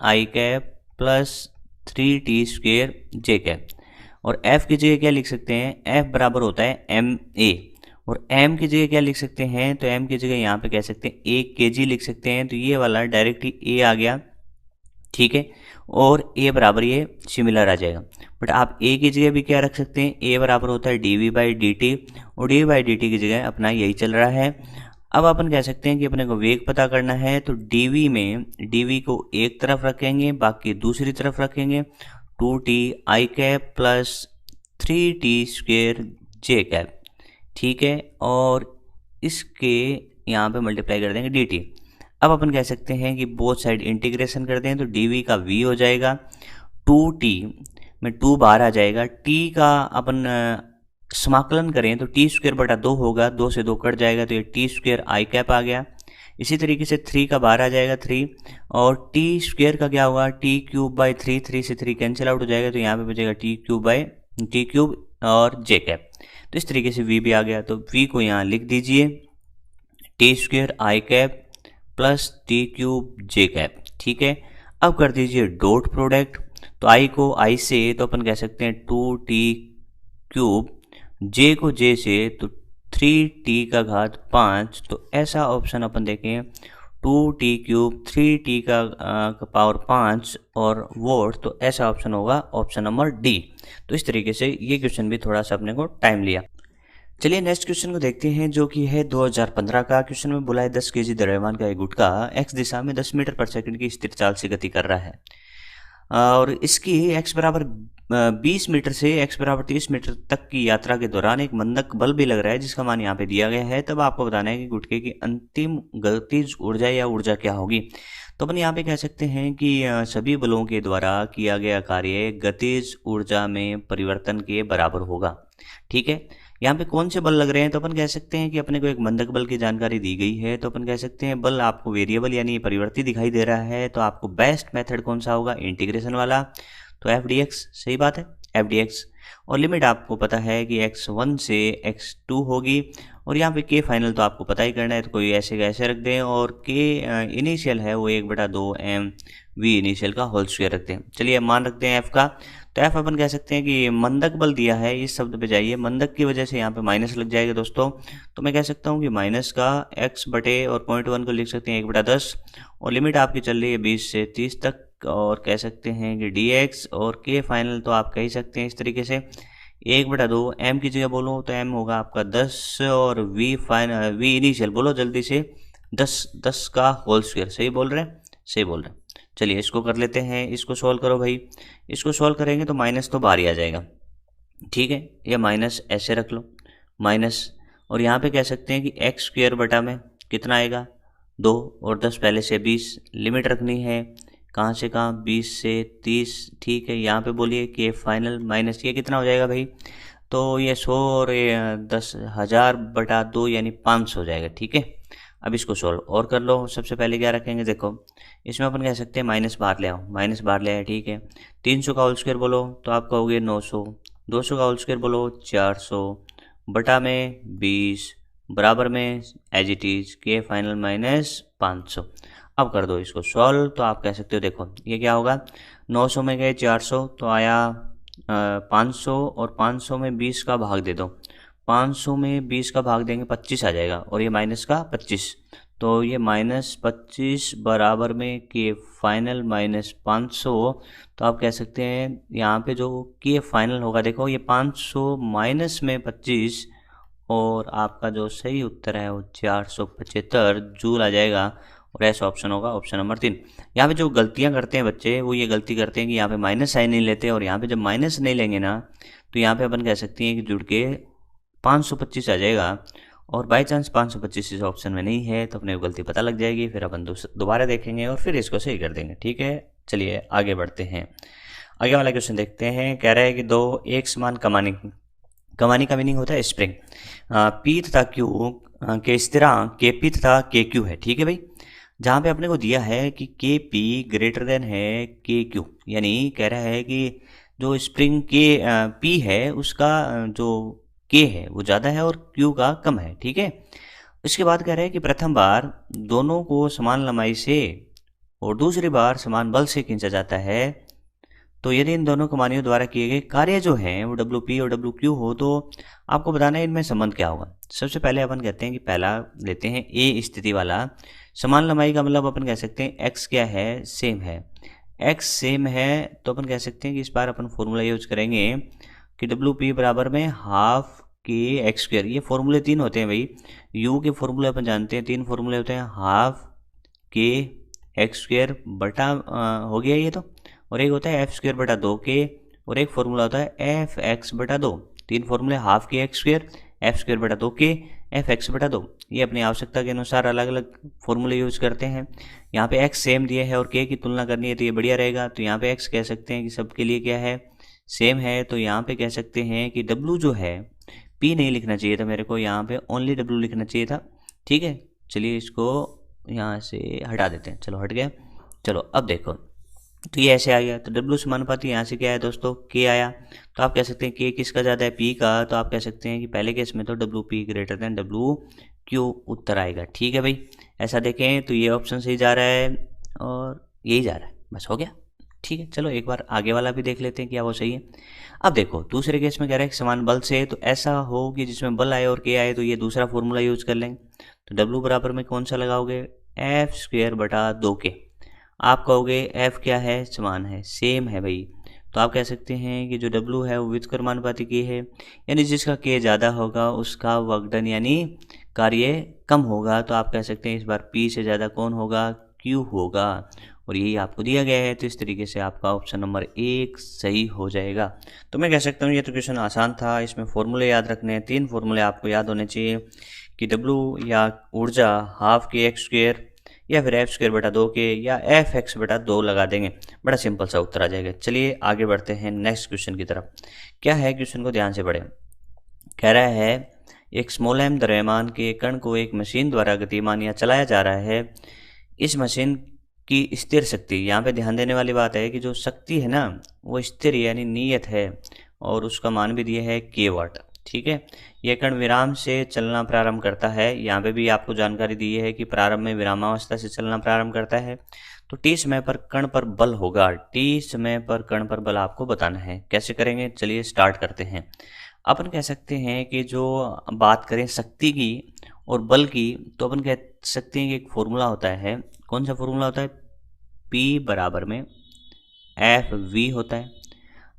i cap plus 3t square j cap. और F की जगह क्या लिख सकते हैं, F बराबर होता है ma। और M की जगह क्या लिख सकते हैं, तो M की जगह यहाँ पे कह सकते हैं 1 kg लिख सकते हैं। तो ये वाला डायरेक्ट ही A आ गया, ठीक है। और A बराबर ये सिमिलर आ जाएगा। बट आप A की जगह भी क्या रख सकते हैं, A बराबर होता है dv/dt और dv/dt की जगह अपना यही चल रहा है। अब अपन कह सकते हैं कि अपने को वेग पता करना है, तो dv में dv को एक तरफ रखेंगे बाकी दूसरी तरफ रखेंगे 2t i cap plus 3t square j cap, ठीक है। और इसके यहाँ पे मल्टीप्लाई कर देंगे dt। अब अपन कह सकते हैं कि बोथ साइड इंटीग्रेशन कर दें तो dv का v हो जाएगा 2t में 2 बाहर आ जाएगा, t का अपन समाकलन करें तो टी स्क्वायर बटा 2 होगा, 2 से 2 कट जाएगा तो ये टी स्क्वायर आई कैप आ गया। इसी तरीके से 3 का बाहर आ जाएगा 3, और टी स्क्वायर का क्या होगा, टी क्यूब बाई 3, 3 से 3 कैंसिल आउट हो जाएगा, तो यहाँ पे बचेगा T cube by T cube और जे कैप। तो इस तरीके से वी भी आ गया, तो वी को यहाँ लिख दीजिए टी स्क्वायर आई कैप प्लस टी क्यूब जे कैप। ठीक है, अब कर दीजिए डॉट प्रोडक्ट, तो आई को आई से तो अपन कह सकते हैं 2t क्यूब, जे को जे से तो 3t का घात 5, तो ऐसा ऑप्शन अपन देखें 2t क्यूब 3t का पावर 5 और वोट, तो ऐसा ऑप्शन होगा ऑप्शन नंबर डी। तो इस तरीके से ये क्वेश्चन भी थोड़ा सा अपने को टाइम लिया। चलिए नेक्स्ट क्वेश्चन को देखते हैं, जो कि है 2015 का क्वेश्चन में बोला है 10 kg द्रव्यमान का एक गुटका x दिशा में 10 मीटर पर सेकंड की स्थिर चाल से गति कर रहा है, और इसकी x बराबर 20 मीटर से x बराबर 30 मीटर तक की यात्रा के दौरान एक मंदक बल भी लग रहा है जिसका मान यहाँ पे दिया गया है। तब आपको बताना है कि गुटके की अंतिम गतिज ऊर्जा या ऊर्जा क्या होगी। तो अपन यहाँ पे कह सकते हैं कि सभी बलों के द्वारा किया गया कार्य गतिज ऊर्जा में परिवर्तन के बराबर होगा। ठीक है, यहाँ पे कौन से बल लग रहे हैं, तो अपन कह सकते हैं कि अपने को एक मंदक बल की जानकारी दी गई है, तो अपन कह सकते हैं बल आपको वेरिएबल यानी परिवर्ती दिखाई दे रहा है, तो आपको बेस्ट मेथड कौन सा होगा, इंटीग्रेशन वाला, तो एफ डी एक्स सही बात है, एफ डी एक्स। और लिमिट आपको पता है कि x1 से x2 होगी, और यहाँ पे k फाइनल तो आपको पता ही करना है, तो कोई ऐसे का ऐसे रख दें, और k इनिशियल है वो 1/2 m v इनिशियल का होल स्क्वायर रखते हैं। चलिए मान रखते हैं f का, तो f अपन कह सकते हैं कि मंदक बल दिया है, इस शब्द पे जाइए, मंदक की वजह से यहाँ पे माइनस लग जाएगा दोस्तों, तो मैं कह सकता हूँ कि माइनस का x बटे और 0.1 को लिख सकते हैं 1/10, और लिमिट आपकी चल रही है 20 से 30 तक, और कह सकते हैं कि dx और k फाइनल तो आप कह ही सकते हैं इस तरीके से 1/2 m की जगह बोलो तो m होगा आपका 10, और v फाइनल v इनिशियल बोलो जल्दी से 10 का होल स्क्वायर, सही बोल रहे हैं, सही बोल रहे हैं। चलिए इसको कर लेते हैं, इसको सॉल्व करो भाई, इसको सॉल्व करेंगे तो माइनस तो बाहर ही आ जाएगा। ठीक है, ये माइनस ऐसे रख लो माइनस, और यहाँ पे कह सकते हैं कि एक्स स्क्वायर बटा में कितना आएगा 2, और 10 पहले से 20, लिमिट रखनी है कहाँ से कहाँ 20 से 30। ठीक है, यहाँ पे बोलिए कि फाइनल माइनस ये कितना हो जाएगा भाई, तो ये 100 और ये 10,000/2 यानी 500 हो जाएगा। ठीक है, अब इसको सोल्व और कर लो। सबसे पहले क्या रखेंगे, देखो इसमें अपन कह सकते हैं माइनस बाहर ले आओ, माइनस बाहर ले आए। ठीक है, 300 का होल स्क्वायर बोलो तो आप कहोगे 900, 200 का होल स्क्वायर बोलो 400, बटा में 20, बराबर में एज इट इज के फाइनल माइनस 500। अब कर दो इसको सॉल्व, तो आप कह सकते हो देखो ये क्या होगा, 900 में गए 400 तो आया 500, और 500 में 20 का भाग दे दो, 500 में 20 का भाग देंगे 25 आ जाएगा, और ये माइनस का 25, तो ये -25 बराबर में के फाइनल -500। तो आप कह सकते हैं यहाँ पे जो के फाइनल होगा, देखो ये 500 माइनस में 25, और आपका जो सही उत्तर है वो 475 जूल आ जाएगा, और ऐसा ऑप्शन होगा ऑप्शन नंबर 3। यहाँ पे जो गलतियाँ करते हैं बच्चे वो ये गलती करते हैं कि यहाँ पे माइनस साइन नहीं लेते, और यहाँ पे जब माइनस नहीं लेंगे ना तो यहाँ पे अपन कह सकते हैं कि जुड़ के 525 आ जाएगा, और बाई चांस 525 इस ऑप्शन में नहीं है तो अपने को गलती पता लग जाएगी, फिर अपन दोबारा देखेंगे और फिर इसको सही कर देंगे। ठीक है, चलिए आगे बढ़ते हैं। आगे वाला क्वेश्चन देखते हैं। कह रहा है कि दो एक समान कमानी का मीनिंग होता है स्प्रिंग, पी तथा क्यू के स्थिरांक के पी तथा के क्यू है। ठीक है भाई, जहाँ पे अपने को दिया है कि के पी ग्रेटर देन है के क्यू, यानी कह रहा है कि जो स्प्रिंग के पी है उसका जो के है वो ज़्यादा है और क्यू का कम है। ठीक है, इसके बाद कह रहा है कि प्रथम बार दोनों को समान लंबाई से और दूसरी बार समान बल से खींचा जाता है, तो यदि इन दोनों कमानियों द्वारा किए गए कार्य जो हैं वो डब्ल्यू पी और डब्ल्यू क्यू हो, तो आपको बताना है इनमें संबंध क्या होगा। सबसे पहले अपन कहते हैं कि पहला लेते हैं ए स्थिति वाला, समान लंबाई का मतलब अपन कह सकते हैं एक्स क्या है, सेम है, एक्स सेम है, तो अपन कह सकते हैं कि इस बार अपन फॉर्मूला यूज करेंगे कि डब्ल्यू पी बराबर में हाफ के एक्स स्क्वायर। ये फॉर्मूले 3 होते हैं भाई, यू के फॉर्मूले अपन जानते हैं 3 फॉर्मूले होते हैं, हाफ के एक्स स्क्वायर बटा हो गया ये तो, और एक होता है एफ स्क्वायर बटा 2 के, और एक फॉर्मूला होता है एफ एक्स बटा 2। 3 फॉर्मूले, हाफ के एक्स स्क्वायर, एफ स्क्वायर बटा 2 के, एफ एक्स बटा 2। ये अपनी आवश्यकता के अनुसार अलग अलग फॉर्मूले यूज करते हैं। यहाँ पे एक्स सेम दिए है और के की तुलना करनी है तो ये बढ़िया रहेगा, तो यहाँ पे एक्स कह सकते हैं कि सबके लिए क्या है, सेम है, तो यहाँ पे कह सकते हैं कि डब्ल्यू जो है पी नहीं लिखना चाहिए था मेरे को, यहाँ पे ओनली डब्ल्यू लिखना चाहिए था। ठीक है, चलिए इसको यहाँ से हटा देते हैं। चलो हट गया। चलो अब देखो, तो ये ऐसे आ गया, तो डब्ल्यू समानुपाती यहाँ से क्या है दोस्तों, के आया। तो आप कह सकते हैं के किसका ज़्यादा है, पी का। तो आप कह सकते हैं कि पहले केस में तो W P greater than W Q उत्तर आएगा। ठीक है भाई, ऐसा देखें तो ये ऑप्शन सही जा रहा है और यही जा रहा है, बस हो गया। ठीक है, चलो एक बार आगे वाला भी देख लेते हैं क्या वो सही है। अब देखो दूसरे केस में कह रहा है समान बल से, तो ऐसा हो कि जिसमें बल आए और के आए, तो ये दूसरा फॉर्मूला यूज कर लेंगे। तो डब्ल्यू बराबर में कौन सा लगाओगे, एफ स्क्वेयर बटा 2k। आप कहोगे एफ क्या है, समान है, सेम है भाई। तो आप कह सकते हैं कि जो डब्ल्यू है वो व्युत्क्रमानुपाती के है, यानी जिसका के ज़्यादा होगा उसका वर्क डन यानी कार्य कम होगा। तो आप कह सकते हैं इस बार पी से ज़्यादा कौन होगा, क्यू होगा, और यही आपको दिया गया है। तो इस तरीके से आपका ऑप्शन नंबर 1 सही हो जाएगा। तो मैं कह सकता हूँ ये तो क्वेश्चन आसान था। इसमें फॉर्मूले याद रखने हैं, 3 फॉर्मूले आपको याद होने चाहिए कि डब्ल्यू या ऊर्जा हाफ के एक्स स्क्वेयर या फिर एफ स्क्वेयर बटा 2k या एफ एक्स बटा 2 लगा देंगे, बड़ा सिंपल सा उत्तर आ जाएगा। चलिए आगे बढ़ते हैं नेक्स्ट क्वेश्चन की तरफ। क्या है क्वेश्चन को ध्यान से पढ़ें। कह रहा है एक स्मॉल एम द्रव्यमान के कण को एक मशीन द्वारा गतिमान या चलाया जा रहा है। इस मशीन की स्थिर शक्ति, यहाँ पे ध्यान देने वाली बात है कि जो शक्ति है ना वो स्थिर यानी नियत है, और उसका मान भी दिया है k वाट। ठीक है, यह कण विराम से चलना प्रारंभ करता है। यहाँ पे भी आपको जानकारी दी है कि प्रारंभ में विरामावस्था से चलना प्रारंभ करता है। तो t समय पर कण पर बल होगा, t समय पर कण पर बल आपको बताना है। कैसे करेंगे, चलिए स्टार्ट करते हैं। अपन कह सकते हैं कि जो बात करें शक्ति की और बल की, तो अपन कह सकते हैं कि एक फॉर्मूला होता है। कौन सा फॉर्मूला होता है, P बराबर में एफ वी होता है।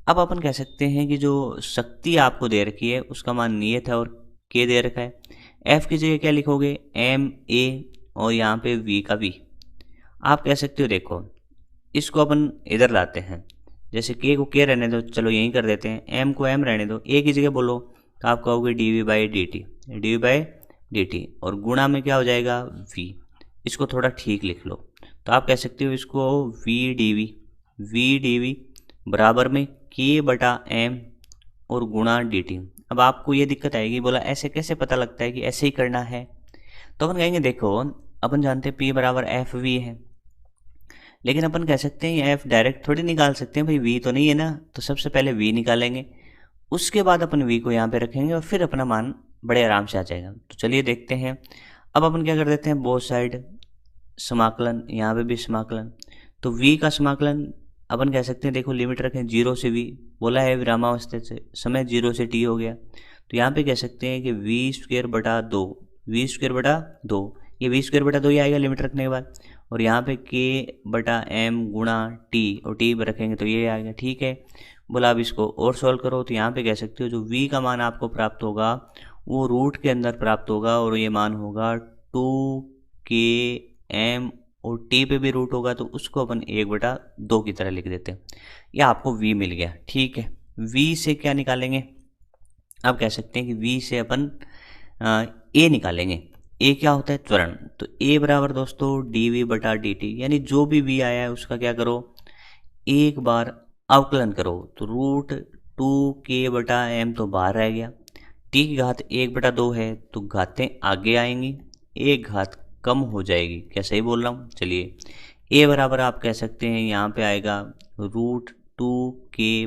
अब अपन कह सकते हैं कि जो शक्ति आपको दे रखी है उसका मान नियत है और के दे रखा है। एफ की जगह क्या लिखोगे, एम ए, और यहाँ पे वी का वी। आप कह सकते हो देखो इसको अपन इधर लाते हैं, जैसे के को के रहने दो, चलो यहीं कर देते हैं, एम को एम रहने दो, ए की जगह बोलो तो आप कहोगे D V by D T, D V by D T, और गुणा में क्या हो जाएगा, वी। इसको थोड़ा ठीक लिख लो, तो आप कह सकते हो इसको वी डी वी बराबर में के बटा एम और गुणा डी टी। अब आपको ये दिक्कत आएगी, बोला ऐसे कैसे पता लगता है कि ऐसे ही करना है। तो अपन कहेंगे देखो अपन जानते हैं P बराबर एफ वी है, लेकिन अपन कह सकते हैं एफ डायरेक्ट थोड़ी निकाल सकते हैं भाई, वी तो नहीं है ना। तो सबसे पहले वी निकालेंगे, उसके बाद अपन वी को यहाँ पे रखेंगे और फिर अपना मान बड़े आराम से आ जाएगा। तो चलिए देखते हैं। अब अपन क्या कर देते हैं, बोथ साइड समाकलन, यहाँ पे भी समाकलन। तो वी का समाकलन अपन कह सकते हैं, देखो लिमिट रखें 0 से वी, बोला है विरामावस्था से समय 0 से t हो गया। तो यहाँ पे कह सकते हैं कि वी स्क्वेयर बटा 2, वी स्क्वेयर बटा 2, ये वी स्क्वेयर बटा 2 ही आएगा लिमिट रखने के बाद, और यहाँ पे k बटा एम गुणा टी, और टी रखेंगे तो ये आएगा। ठीक है, बोला अब इसको और सॉल्व करो, तो यहाँ पे कह सकते हो जो v का मान आपको प्राप्त होगा वो रूट के अंदर प्राप्त होगा, और ये मान होगा 2km, और टी पे भी रूट होगा तो उसको अपन 1/2 की तरह लिख देते हैं। यह आपको v मिल गया। ठीक है, v से क्या निकालेंगे, अब कह सकते हैं कि v से अपन a निकालेंगे। a क्या होता है, त्वरण। तो a बराबर दोस्तों dv बटा dt, यानी जो भी v आया है उसका क्या करो, एक बार अवकलन करो। तो रूट 2k बटा m तो बाहर रह गया, t की घात 1/2 है तो घातें आगे आएंगी, एक घात कम हो जाएगी। क्या सही बोल रहा हूँ, चलिए a बराबर आप कह सकते हैं यहाँ पे आएगा रूट 2k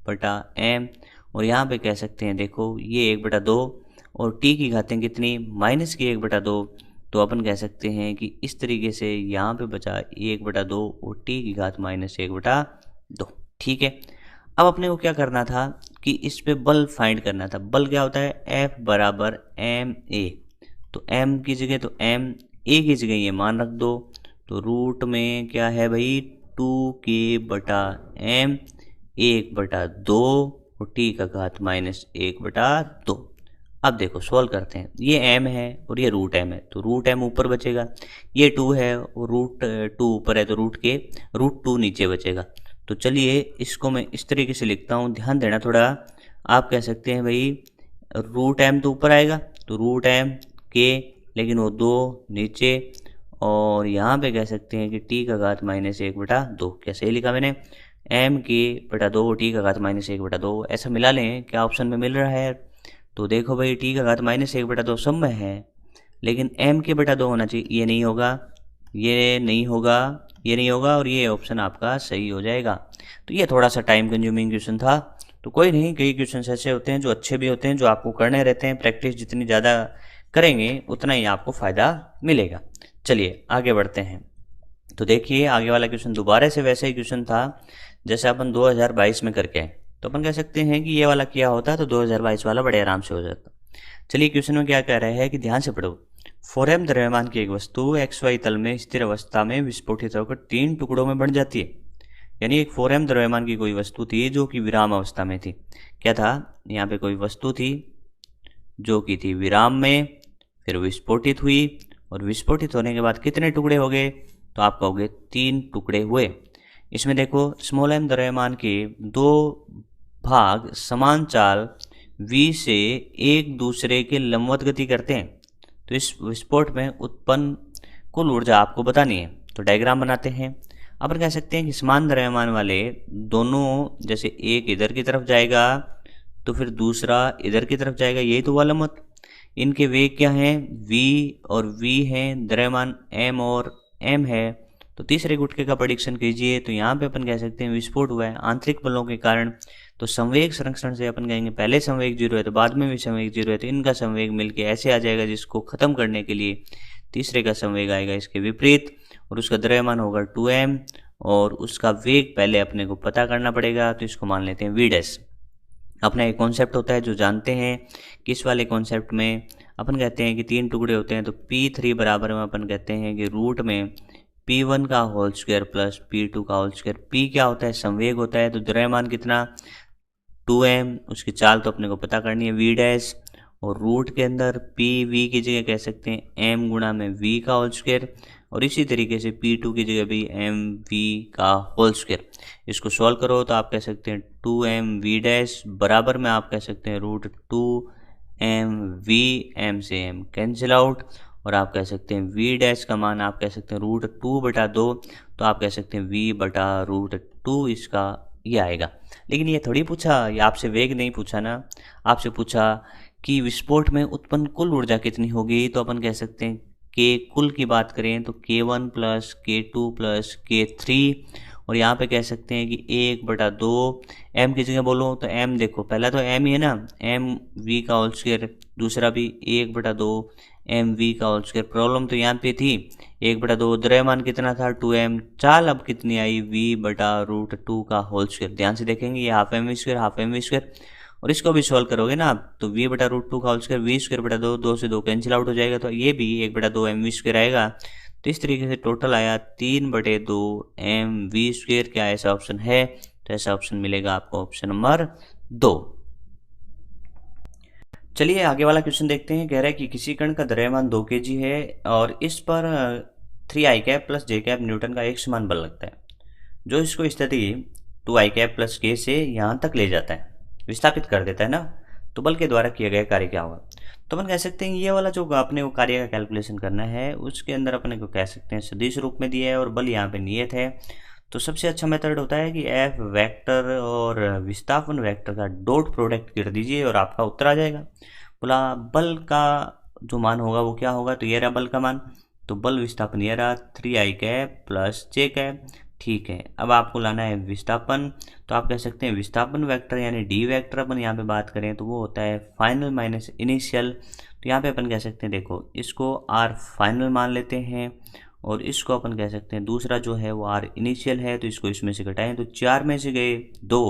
बटा m, और यहाँ पे कह सकते हैं देखो ये 1/2 और t की घातें कितनी, माइनस की 1/2। तो अपन कह सकते हैं कि इस तरीके से यहाँ पे बचा 1/2 और t की घात माइनस 1/2। ठीक है, अब अपने को क्या करना था कि इस पे बल फाइंड करना था। बल क्या होता है, F बराबर एम ए, तो m की जगह तो m, a की जगह ये मान रख दो। तो रूट में क्या है भाई 2k बटा m 1/2 और t का घात माइनस 1/2। अब देखो सॉल्व करते हैं, ये m है और ये रूट m है, तो रूट m ऊपर बचेगा, ये 2 है और रूट 2 ऊपर है, तो रूट 2 नीचे बचेगा। तो चलिए इसको मैं इस तरीके से लिखता हूँ, ध्यान देना थोड़ा। आप कह सकते हैं भाई रूट m तो ऊपर आएगा तो रूट m के, लेकिन वो 2 नीचे, और यहाँ पे कह सकते हैं कि t का घात माइनस 1/2। क्या सही लिखा मैंने, m के बटा 2 t का घात माइनस 1/2, ऐसा मिला लें क्या ऑप्शन में मिल रहा है, तो देखो भाई टी का घात -1/2 सब में है, लेकिन m के बटा 2 होना चाहिए। ये नहीं होगा, ये नहीं होगा, ये नहीं होगा, और ये ऑप्शन आपका सही हो जाएगा। तो ये थोड़ा सा टाइम कंज्यूमिंग क्वेश्चन था, तो कोई नहीं, कई क्वेश्चन ऐसे होते हैं जो अच्छे भी होते हैं, जो आपको करने रहते हैं। प्रैक्टिस जितनी ज़्यादा करेंगे उतना ही आपको फ़ायदा मिलेगा। चलिए आगे बढ़ते हैं। तो देखिए आगे वाला क्वेश्चन दोबारा से वैसा ही क्वेश्चन था जैसे अपन 2022 में करके आए। तो अपन कह सकते हैं कि ये वाला किया होता तो 2022 वाला बड़े आराम से हो जाता। चलिए क्वेश्चन में क्या कह रहे हैं कि ध्यान से पढ़ो। 4m द्रव्यमान की एक वस्तु XY तल में स्थिर अवस्था में विस्फोटित होकर 3 टुकड़ों में बंट जाती है। यानी एक 4m द्रव्यमान की कोई वस्तु थी जो कि विराम अवस्था में थी। क्या था, यहाँ पे कोई वस्तु थी जो कि थी विराम में, फिर विस्फोटित हुई, और विस्फोटित होने के बाद कितने टुकड़े हो गए, तो आप कहोगे 3 टुकड़े हुए। इसमें देखो स्मॉल m द्रव्यमान के 2 भाग समान चाल v से एक दूसरे के लंबवत गति करते हैं। तो इस विस्फोट में उत्पन्न कुल ऊर्जा आपको बतानी है। तो डायग्राम बनाते हैं। अपन कह सकते हैं कि समान द्रव्यमान वाले दोनों, जैसे एक इधर की तरफ जाएगा तो फिर दूसरा इधर की तरफ जाएगा, यही तो हुआ लंबवत। इनके वेग क्या हैं, v और v हैं, द्रव्यमान m और m है। तो तीसरे गुटके का प्रेडिक्शन कीजिए। तो यहाँ पे अपन कह सकते हैं विस्फोट हुआ है आंतरिक बलों के कारण। तो संवेग संरक्षण से अपन कहेंगे पहले संवेग 0 है तो बाद में भी संवेग 0 है, तो इनका संवेग मिलके ऐसे आ जाएगा, जिसको खत्म करने के लिए तीसरे का संवेग आएगा इसके विपरीत, और उसका द्रव्यमान होगा 2m, और उसका वेग पहले अपने को पता करना पड़ेगा। तो इसको मान लेते हैं v'। अपना एक कॉन्सेप्ट होता है जो जानते हैं, किस वाले कॉन्सेप्ट में अपन कहते हैं कि 3 टुकड़े होते हैं। तो P3 बराबर में अपन कहते हैं कि रूट में P1 का होल स्क्वायर प्लस P2 का होल स्क्वायर। P क्या होता है, संवेग होता है। तो द्रव्यमान कितना 2m, उसकी चाल तो अपने को पता करनी है v', और रूट के अंदर PV की जगह कह सकते हैं m गुणा में v का होल स्क्वायर, और इसी तरीके से P2 की जगह भी mv का होल स्क्वायर। इसको सॉल्व करो तो आप कह सकते हैं 2mv' बराबर में आप कह सकते हैं रूट 2mv, m से m कैंसिल आउट, और आप कह सकते हैं v' का मान आप कह सकते हैं रूट 2/2, तो आप कह सकते हैं v बटा रूट 2 इसका ये आएगा। लेकिन ये थोड़ी पूछा, ये आपसे वेग नहीं पूछा ना, आपसे पूछा कि विस्फोट में उत्पन्न कुल ऊर्जा कितनी होगी। तो अपन कह सकते हैं के कुल की बात करें तो K1 plus K2 plus K3, और यहाँ पे कह सकते हैं कि 1/2 m की जगह बोलो तो m, देखो पहला तो m ही है ना, mv का होल स्क्वायर, दूसरा भी 1/2 mv का होल स्क्वायर। प्रॉब्लम तो यहाँ पे थी 1/2, द्रव्यमान कितना था 2m, चाल अब कितनी आई v बटा रूट 2 का होल स्क्वायर। ध्यान से देखेंगे ये half mv square half mv square, और इसको भी सॉल्व करोगे ना आप तो v बटा रूट 2 का होल स्क्वायर, v² 2 से 2 कैंसिल आउट हो जाएगा, तो ये भी 1/2 mv² आएगा। तो इस तरीके से टोटल आया 3/2 mv²। क्या ऐसा ऑप्शन है, तो ऐसा ऑप्शन मिलेगा आपको ऑप्शन नंबर 2। चलिए आगे वाला क्वेश्चन देखते हैं। कह रहा है कि किसी कण का द्रव्यमान 2 kg है और इस पर 3i प्लस j न्यूटन का एक समान बल लगता है, जो इसको स्थिति 2i प्लस k से यहाँ तक ले जाता है, विस्थापित कर देता है ना। तो बल के द्वारा किया गया कार्य क्या होगा। तो अपन कह सकते हैं ये वाला जो अपने को कार्य का कैलकुलेशन करना है उसके अंदर अपने को कह सकते हैं सदिश रूप में दिया है और बल यहाँ पे नियत है। तो सबसे अच्छा मेथड होता है कि एफ वेक्टर और विस्थापन वेक्टर का डॉट प्रोडक्ट कर दीजिए और आपका उत्तर आ जाएगा। बोला बल का जो मान होगा वो क्या होगा, तो ये रहा बल का मान, तो बल विस्थापन ये रहा 3i प्लस j। ठीक है, अब आपको लाना है विस्थापन। तो आप कह सकते हैं विस्थापन वेक्टर यानी डी वेक्टर अपन यहाँ पे बात करें तो वो होता है फाइनल माइनस इनिशियल। तो यहाँ पे अपन कह सकते हैं देखो इसको आर फाइनल मान लेते हैं और इसको अपन कह सकते हैं दूसरा जो है वो आर इनिशियल है। तो इसको इसमें से घटाएं तो 4 में से गए 2,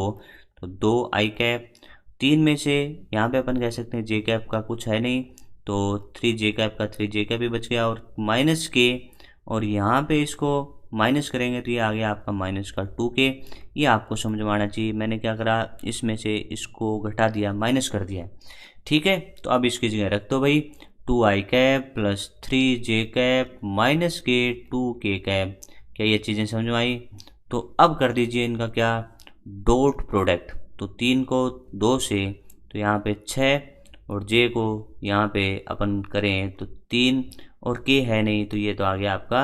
तो 2i, 3 में से यहाँ पे अपन कह सकते हैं j का कुछ है नहीं तो 3j का 3j भी बच गया और माइनस के, और यहाँ पे इसको माइनस करेंगे तो ये आ गया आपका माइनस का 2k। ये आपको समझ में आना चाहिए। मैंने क्या करा, इसमें से इसको घटा दिया, माइनस कर दिया। ठीक है, तो अब इसकी जगह रख दो भाई 2i प्लस 3j माइनस के 2k। क्या ये चीज़ें समझ में आई। तो अब कर दीजिए इनका क्या डॉट प्रोडक्ट। तो 3 को 2 से तो यहाँ पे 6 और j को यहाँ पे अपन करें तो 3 और k है नहीं तो ये तो आ गया आपका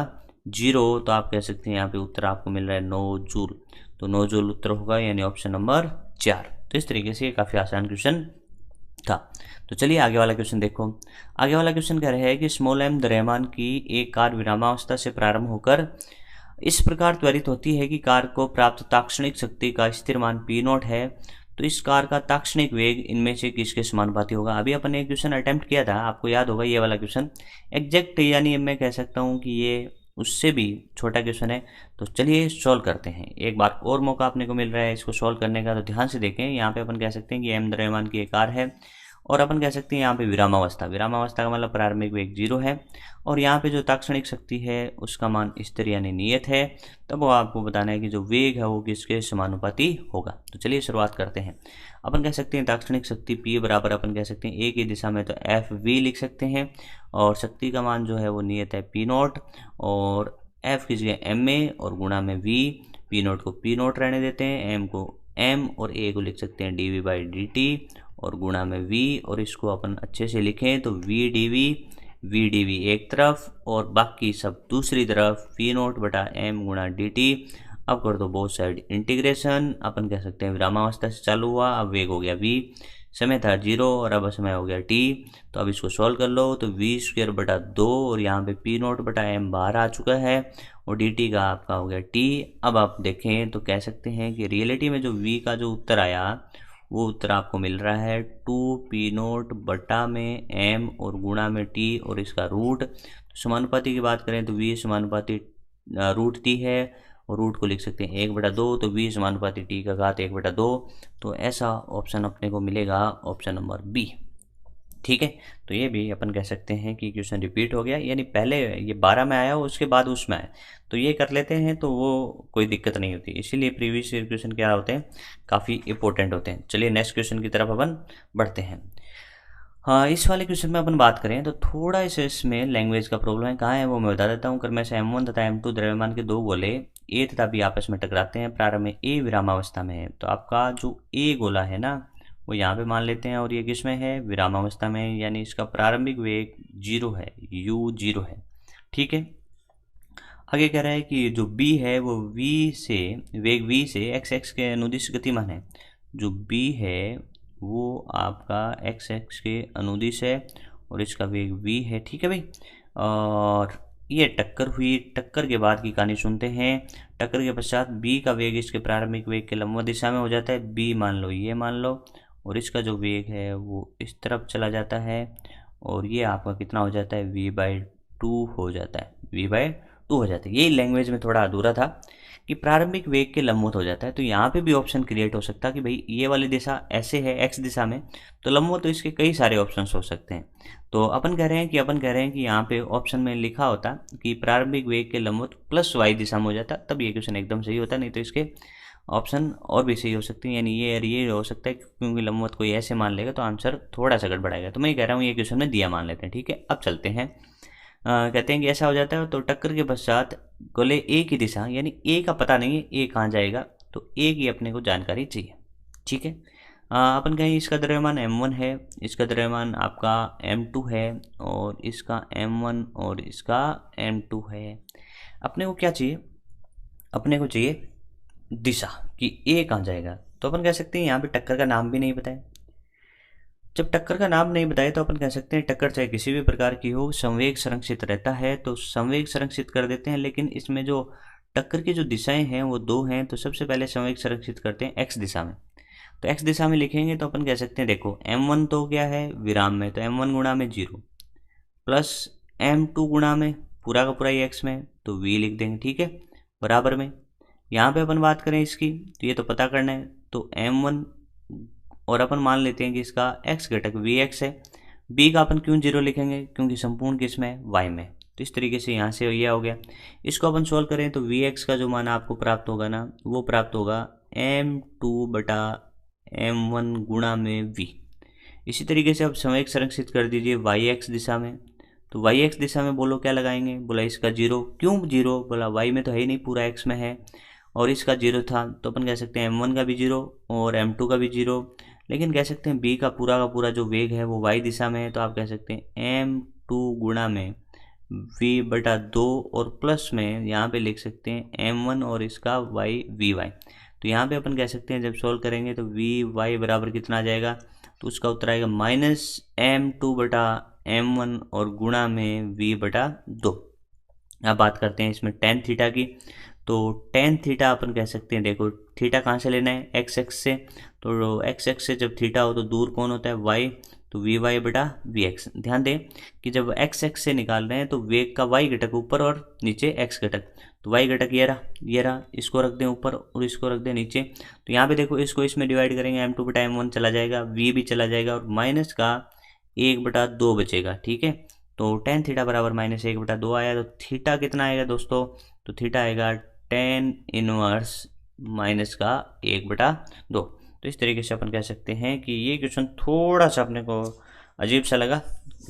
0। तो आप कह सकते हैं यहाँ पे उत्तर आपको मिल रहा है 9 जूल। तो 9 जूल उत्तर होगा यानी ऑप्शन नंबर 4। तो इस तरीके से काफ़ी आसान क्वेश्चन था। तो चलिए आगे वाला क्वेश्चन देखो। आगे वाला क्वेश्चन कह रहा है कि स्मॉल एम द्रव्यमान की एक कार विरामावस्था से प्रारंभ होकर इस प्रकार त्वरित होती है कि कार को प्राप्त ताक्षणिक शक्ति का स्थिर मान पी नॉट है, तो इस कार का ताक्षणिक वेग इनमें से किसके समानुपाती होगा। अभी अपन ने एक क्वेश्चन अटेम्प्ट किया था, आपको याद होगा ये वाला क्वेश्चन एग्जैक्ट, यानी मैं कह सकता हूँ कि ये उससे भी छोटा क्वेश्चन है। तो चलिए सॉल्व करते हैं, एक बार और मौका अपने को मिल रहा है इसको सॉल्व करने का। तो ध्यान से देखें, यहाँ पे अपन कह सकते हैं कि एम द्रव्यमान की एक कार है और अपन कह सकते हैं यहाँ पे विरामावस्था, विरामावस्था का मतलब प्रारंभिक वेग 0 है और यहाँ पे जो ताक्षणिक शक्ति है उसका मान स्थिर यानी नियत है। तब वो आपको बताना है कि जो वेग है वो किसके समानुपाती होगा। तो चलिए शुरुआत करते हैं। अपन कह सकते हैं ताक्षणिक शक्ति P बराबर अपन कह सकते हैं ए की दिशा में तो एफ वी लिख सकते हैं और शक्ति का मान जो है वो नियत है पी नॉट और एफ की जगह एम ए और गुणा में वी। पी नॉट को पी नॉट रहने देते हैं, एम को एम और ए को लिख सकते हैं D V by D T और गुणा में v, और इसको अपन अच्छे से लिखें तो v dv एक तरफ और बाकी सब दूसरी तरफ v नॉट बटा m गुणा dt। अब कर दो बोथ साइड इंटीग्रेशन। अपन कह सकते हैं विरामावस्था से चालू हुआ, अब वेग हो गया v, समय था 0 और अब समय हो गया t। तो अब इसको सॉल्व कर लो तो v स्क्वायर बटा 2 और यहाँ पे p नॉट बटा m बाहर आ चुका है और dt का आपका हो गया t। अब आप देखें तो कह सकते हैं कि रियलिटी में जो v का जो उत्तर आया वो उत्तर आपको मिल रहा है 2 पी नोट बटा में m और गुणा में t और इसका रूट। तो समानुपाती की बात करें तो v समानुपाती रूट t है और रूट को लिख सकते हैं 1/2, तो v समानुपाती t का घात 1/2। तो ऐसा ऑप्शन अपने को मिलेगा ऑप्शन नंबर बी। ठीक है, तो ये भी अपन कह सकते हैं कि क्वेश्चन रिपीट हो गया, यानी पहले ये 12 में आया उसके बाद उसमें आया, तो ये कर लेते हैं तो वो कोई दिक्कत नहीं होती। इसीलिए प्रीवियस ईयर क्वेश्चन क्या होते हैं, काफ़ी इंपॉर्टेंट होते हैं। चलिए नेक्स्ट क्वेश्चन की तरफ अपन बढ़ते हैं। हाँ, इस वाले क्वेश्चन में अपन बात करें तो थोड़ा इसमें लैंग्वेज का प्रॉब्लम है। कहाँ है वो मैं बता देता हूँ। क्रमश m1 तथा m2 द्रव्यमान के दो गोले a तथा b आपस में टकराते हैं, प्रारंभ में a विरामावस्था में है। तो आपका जो a गोला है ना वो यहाँ पे मान लेते हैं और ये किस में है, विरामावस्था में, यानी इसका प्रारंभिक वेग 0 है, u 0 है। ठीक है, आगे कह रहा है कि जो b है वो वेग v से x के अनुदिश गतिमान है। जो b है वो आपका x के अनुदिश है और इसका वेग v है। ठीक है भाई, और ये टक्कर हुई, टक्कर के बाद की कहानी सुनते हैं। टक्कर के पश्चात b का वेग इसके प्रारंभिक वेग के लंबवत दिशा में हो जाता है। b मान लो, ये मान लो, और इसका जो वेग है वो इस तरफ चला जाता है और ये आपका कितना हो जाता है, v/2 हो जाता है, v/2 हो जाता है। यही लैंग्वेज में थोड़ा अधूरा था कि प्रारंभिक वेग के लंबवत हो जाता है। तो यहाँ पे भी ऑप्शन क्रिएट हो सकता है कि भाई ये वाली दिशा ऐसे है x दिशा में, तो लंबवत तो इसके कई सारे ऑप्शंस हो सकते हैं। तो अपन कह रहे हैं कि यहाँ पे ऑप्शन में लिखा होता कि प्रारंभिक वेग के लंबवत प्लस y दिशा में हो जाता, तब ये क्वेश्चन एकदम सही होता, नहीं तो इसके ऑप्शन और भी सही हो सकते हैं। यानी ये हो सकता है क्योंकि लंबवत कोई ऐसे मान लेगा तो आंसर थोड़ा सा गड़बड़ाएगा। तो मैं ये कह रहा हूँ ये क्वेश्चन में दिया मान लेते हैं। ठीक है, अब चलते हैं। कहते हैं कि ऐसा हो जाता है तो टक्कर के पश्चात गोले ए की दिशा, यानी ए का पता नहीं है ए कहाँ जाएगा, तो ए की अपने को जानकारी चाहिए। ठीक है, अपन कहें इसका द्रव्यमान m1 है, इसका द्रव्यमान आपका m2 है और इसका m1 और इसका m2 है। अपने को क्या चाहिए, अपने को चाहिए दिशा कि ए कहाँ जाएगा। तो अपन कह सकते हैं यहाँ पे टक्कर का नाम भी नहीं बताया। जब टक्कर का नाम नहीं बताए तो अपन कह सकते हैं टक्कर चाहे किसी भी प्रकार की हो, संवेग संरक्षित रहता है, तो संवेग संरक्षित कर देते हैं। लेकिन इसमें जो टक्कर की जो दिशाएं हैं वो दो हैं, तो सबसे पहले संवेग संरक्षित करते हैं एक्स दिशा में। तो एक्स दिशा में लिखेंगे तो अपन कह सकते हैं देखो m1 तो क्या है विराम में, तो m1 गुणा में 0 प्लस m2 गुणा में पूरा का पूरा एक्स में, तो v लिख देंगे। ठीक है, बराबर में यहाँ पे अपन बात करें इसकी तो ये तो पता करना है, तो m1 और अपन मान लेते हैं कि इसका x घटक vx है। b का अपन क्यों 0 लिखेंगे, क्योंकि संपूर्ण किस में, y में। तो इस तरीके से यहाँ से ये हो गया। इसको अपन सोल्व करें तो vx का जो मान आपको प्राप्त होगा ना वो प्राप्त होगा m2 बटा m1 गुणा में v। इसी तरीके से अब संवेग संरक्षित कर दीजिए yx दिशा में, तो yx दिशा में बोलो क्या लगाएंगे, बोला इसका 0, क्यों 0, बोला y में तो है ही नहीं, पूरा x में है और इसका 0 था, तो अपन कह सकते हैं m1 का भी 0 और m2 का भी 0। लेकिन कह सकते हैं b का पूरा जो वेग है वो y दिशा में है, तो आप कह सकते हैं m2 गुणा में v/2 और प्लस में यहाँ पे लिख सकते हैं m1 और इसका y vy। तो यहाँ पे अपन कह सकते हैं जब सॉल्व करेंगे तो vy बराबर कितना आ जाएगा, तो उसका उत्तर आएगा -m2/m1 और गुणा में v/2। अब बात करते हैं इसमें टेन थीटा की। तो टेन थीटा अपन कह सकते हैं, देखो थीटा कहाँ से लेना है, एक्स एक्स से। तो एक्स एक्स से जब थीटा हो तो दूर कौन होता है, वाई, तो वी वाई बटा वी एक्स। ध्यान दें कि जब एक्स एक्स से निकाल रहे हैं तो वेग का वाई घटक ऊपर और नीचे एक्स घटक। तो वाई घटक ये रहा, इसको रख दें ऊपर और इसको रख दें नीचे। तो यहाँ पे देखो इसको इसमें डिवाइड करेंगे, m2/m1 चला जाएगा, v भी चला जाएगा और माइनस का 1/2 बचेगा। ठीक है, तो टेन थीटा बराबर -1/2 आया। तो थीटा कितना आएगा दोस्तों, तो थीटा आएगा टेन इनवर्स माइनस का 1/2। तो इस तरीके से अपन कह सकते हैं कि ये क्वेश्चन थोड़ा सा अपने को अजीब सा लगा,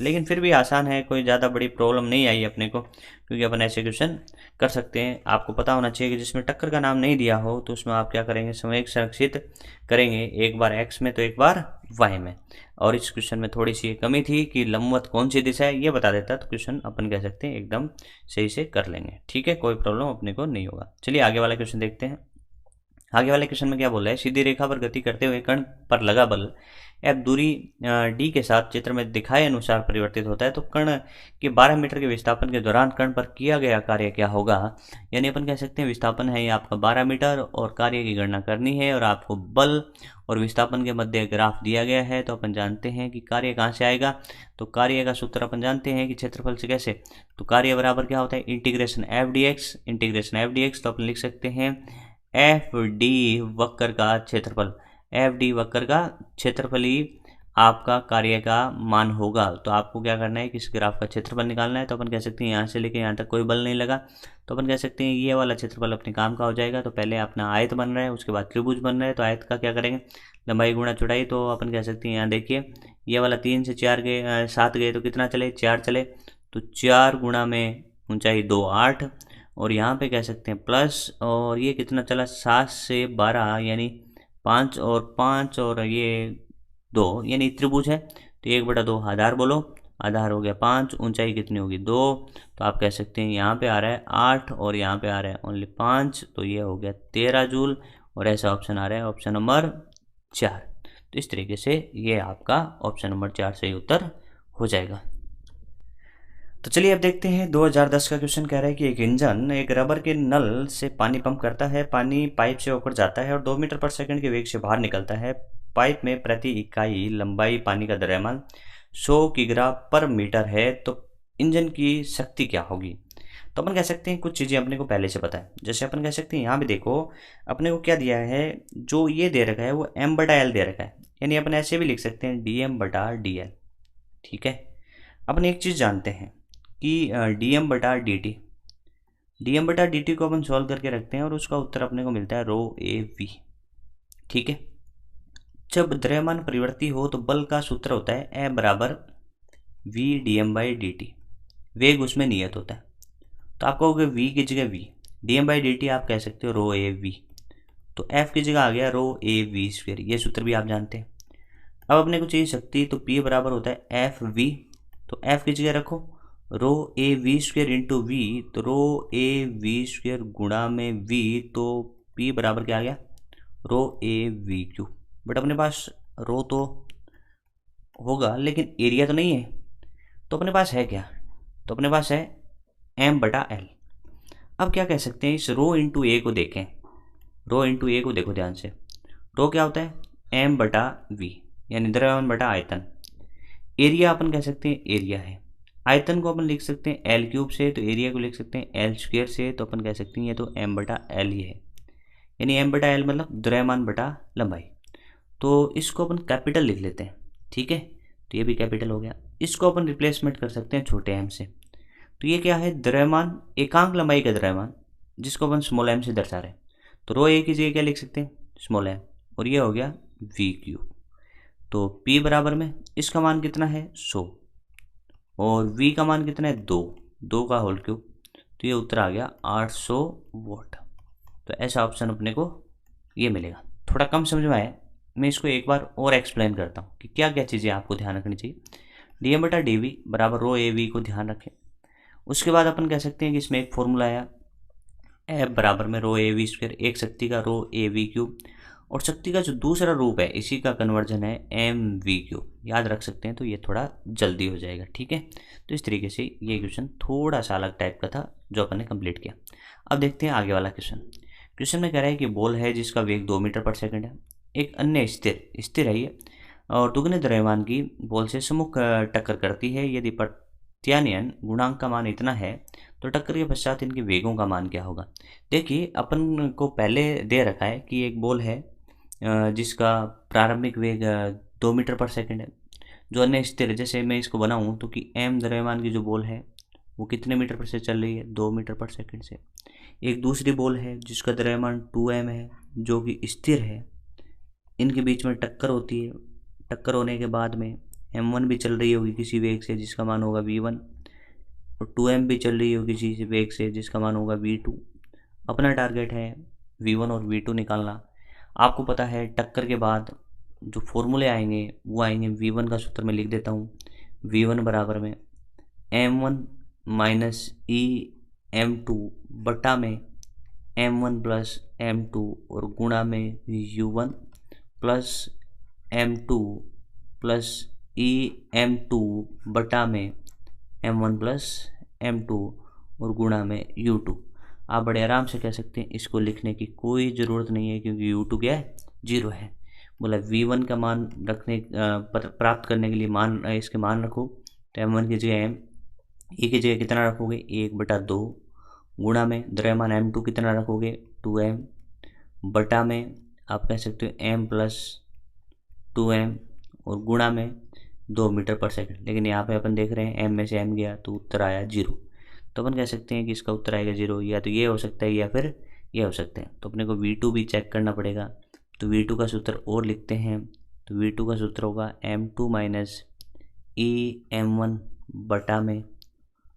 लेकिन फिर भी आसान है, कोई ज़्यादा बड़ी प्रॉब्लम नहीं आई अपने को, क्योंकि अपन ऐसे क्वेश्चन कर सकते हैं। आपको पता होना चाहिए कि जिसमें टक्कर का नाम नहीं दिया हो तो उसमें आप क्या करेंगे, संवेग संरक्षित करेंगे, एक बार एक्स में तो एक बार वाई में। और इस क्वेश्चन में थोड़ी सी कमी थी कि लंबवत कौन सी दिशा है ये बता देता तो क्वेश्चन अपन कह सकते हैं एकदम सही से कर लेंगे। ठीक है, कोई प्रॉब्लम अपने को नहीं होगा। चलिए आगे वाला क्वेश्चन देखते हैं। आगे वाले क्वेश्चन में क्या बोला है, सीधी रेखा पर गति करते हुए कण पर लगा बल एफ दूरी डी के साथ चित्र में दिखाए अनुसार परिवर्तित होता है। तो कण के 12 मीटर के विस्थापन के दौरान कण पर किया गया कार्य क्या होगा। यानी अपन कह सकते हैं विस्थापन है ये आपका 12 मीटर और कार्य की गणना करनी है और आपको बल और विस्थापन के मध्य ग्राफ दिया गया है। तो अपन जानते हैं कि कार्य कहाँ से आएगा, तो कार्य का सूत्र अपन जानते हैं कि क्षेत्रफल से कैसे, तो कार्य बराबर क्या होता है, integration F D x, integration F D x. तो अपन लिख सकते हैं एफ डी वक्र का क्षेत्रफल, एफ डी वक्र का क्षेत्रफल ही आपका कार्य का मान होगा। तो आपको क्या करना है कि इस ग्राफ का क्षेत्रफल निकालना है। तो अपन कह सकते हैं यहाँ से लेके यहाँ तक कोई बल नहीं लगा, तो अपन कह सकते हैं ये वाला क्षेत्रफल अपने काम का हो जाएगा। तो पहले अपना आयत बन रहा है, उसके बाद त्रिभुज बन रहा है, तो आयत का क्या करेंगे, लंबाई गुणा चौड़ाई। तो अपन कह सकते हैं यहाँ देखिए ये वाला 3 से 4 गए, 7 गए तो कितना चले, 4 चले। तो 4 गुणा में ऊंचाई 2 8 और यहाँ पे कह सकते हैं प्लस, और ये कितना चला 7 से 12 यानी 5 और 5 और ये 2 यानी त्रिभुज है। तो 1/2 आधार बोलो, आधार हो गया 5, ऊंचाई कितनी होगी 2। तो आप कह सकते हैं यहाँ पे आ रहा है 8 और यहाँ पे आ रहा है ओनली 5, तो ये हो गया 13 जूल। और ऐसा ऑप्शन आ रहा है ऑप्शन नंबर 4। तो इस तरीके से ये आपका ऑप्शन नंबर 4 सही उत्तर हो जाएगा। तो चलिए अब देखते हैं 2010 का क्वेश्चन कह रहा है कि एक इंजन एक रबर के नल से पानी पंप करता है, पानी पाइप से होकर जाता है और 2 मीटर पर सेकंड के वेग से बाहर निकलता है। पाइप में प्रति इकाई लंबाई पानी का द्रव्यमान 100 किग्रा पर मीटर है, तो इंजन की शक्ति क्या होगी। तो अपन कह सकते हैं कुछ चीज़ें अपने को पहले से पता है, जैसे अपन कह सकते हैं यहाँ पे देखो अपने को क्या दिया है, जो ये दे रखा है वो m/l दे रखा है, यानी अपन ऐसे भी लिख सकते हैं dm/dl। ठीक है, अपन एक चीज़ जानते हैं कि dm/dt, dm/dt को अपन सॉल्व करके रखते हैं और उसका उत्तर अपने को मिलता है ρAv। ठीक है, जब द्रव्यमान परिवर्ती हो तो बल का सूत्र होता है F बराबर v dm/dt, वेग उसमें नियत होता है। तो आपको होगा v की जगह v, dm/dt आप कह सकते हो ρAv, तो F की जगह आ गया ρAv², ये सूत्र भी आप जानते हैं। अब अपने को चाहिए शक्ति, तो P बराबर होता है FV, तो F की जगह रखो ρAv² इंटू v, तो ρAv² गुणा में v, तो P बराबर क्या आ गया ρAv³। बट अपने पास रो तो होगा लेकिन एरिया तो नहीं है, तो अपने पास है क्या, तो अपने पास है m/l। अब क्या कह सकते हैं, इस रो इंटू ए को देखें, रो इंटू ए को देखो ध्यान से, रो क्या होता है m/v यानी द्रव्यमान बटा आयतन। एरिया अपन कह सकते हैं एरिया है, आयतन को अपन लिख सकते हैं l³ से, तो एरिया को लिख सकते हैं l² से, तो अपन कह सकते हैं ये तो m/l ही है, यानी m/l मतलब द्रव्यमान बटा लंबाई। तो इसको अपन कैपिटल लिख लेते हैं। ठीक है, तो ये भी कैपिटल हो गया। इसको अपन रिप्लेसमेंट कर सकते हैं छोटे m से, तो ये क्या है द्रव्यमान, एकांक लंबाई का द्रव्यमान जिसको अपन स्मॉल m से दर्शा रहे हैं। तो रो ए की जगह क्या लिख सकते हैं स्मॉल m, और ये हो गया v³। तो p बराबर में इसका मान कितना है 100 और v का मान कितना है 2 का होल क्यूब, तो ये उत्तर आ गया 800 वाट। तो ऐसा ऑप्शन अपने को ये मिलेगा। थोड़ा कम समझ में आया, मैं इसको एक बार और एक्सप्लेन करता हूँ कि क्या क्या चीज़ें आपको ध्यान रखनी चाहिए। dm/dv बराबर ρAv को ध्यान रखें। उसके बाद अपन कह सकते हैं कि इसमें एक फॉर्मूला आया F बराबर में ρAv², एक शक्ति का ρAv³, और शक्ति का जो दूसरा रूप है इसी का कन्वर्जन है MV3। याद रख सकते हैं, तो ये थोड़ा जल्दी हो जाएगा। ठीक है, तो इस तरीके से ये क्वेश्चन थोड़ा सा अलग टाइप का था जो अपन ने कंप्लीट किया। अब देखते हैं आगे वाला क्वेश्चन। क्वेश्चन में कह रहा है कि बॉल है जिसका वेग 2 मीटर पर सेकंड है, एक अन्य स्थिर है ये, और दुगने द्रव्यमान की बॉल से सम्मुख टक्कर करती है। यदि प्रत्यानयन गुणांक का मान इतना है तो टक्कर के पश्चात इनके वेगों का मान क्या होगा। देखिए, अपन को पहले दे रखा है कि एक बॉल है जिसका प्रारंभिक वेग 2 मीटर पर सेकंड है, जो अन्य स्थिर है। जैसे मैं इसको बनाऊं तो कि m द्रव्यमान की जो बॉल है वो कितने मीटर पर से चल रही है, 2 मीटर पर सेकंड से। एक दूसरी बॉल है जिसका द्रव्यमान 2m है, जो कि स्थिर है। इनके बीच में टक्कर होती है, टक्कर होने के बाद में m1 भी चल रही होगी किसी वेग से जिसका मान होगा v1, और 2m भी चल रही होगी किसी वेग से जिसका मान होगा v2। अपना टारगेट है v1 और v2 निकालना। आपको पता है टक्कर के बाद जो फॉर्मूले आएंगे वो आएंगे, v1 का सूत्र मैं लिख देता हूँ, v1 बराबर में m1 माइनस ई m2 बटा में m1 प्लस m2 और गुणा में u1 प्लस m2 प्लस ई m2 बटा में m1 प्लस m2 और गुणा में u2। आप बड़े आराम से कह सकते हैं, इसको लिखने की कोई ज़रूरत नहीं है क्योंकि u2 क्या है, 0 है। बोला v1 का मान रखने प्राप्त करने के लिए मान इसके मान रखो, तो m1 की जगह ई की जगह कितना रखोगे, 1/2 गुणा में द्रव्यमान m2 कितना रखोगे, 2m बटा में आप कह सकते हो m प्लस 2m और गुणा में 2 मीटर पर सेकंड। लेकिन यहाँ पे अपन देख रहे हैं m में से m गया तो उत्तर आया 0। तो अपन कह सकते हैं कि इसका उत्तर आएगा 0, या तो ये हो सकता है या फिर ये हो सकते हैं। तो अपने को v2 भी चेक करना पड़ेगा, तो v2 का सूत्र और लिखते हैं। तो v2 का सूत्र होगा m2 माइनस ई m1 बटा में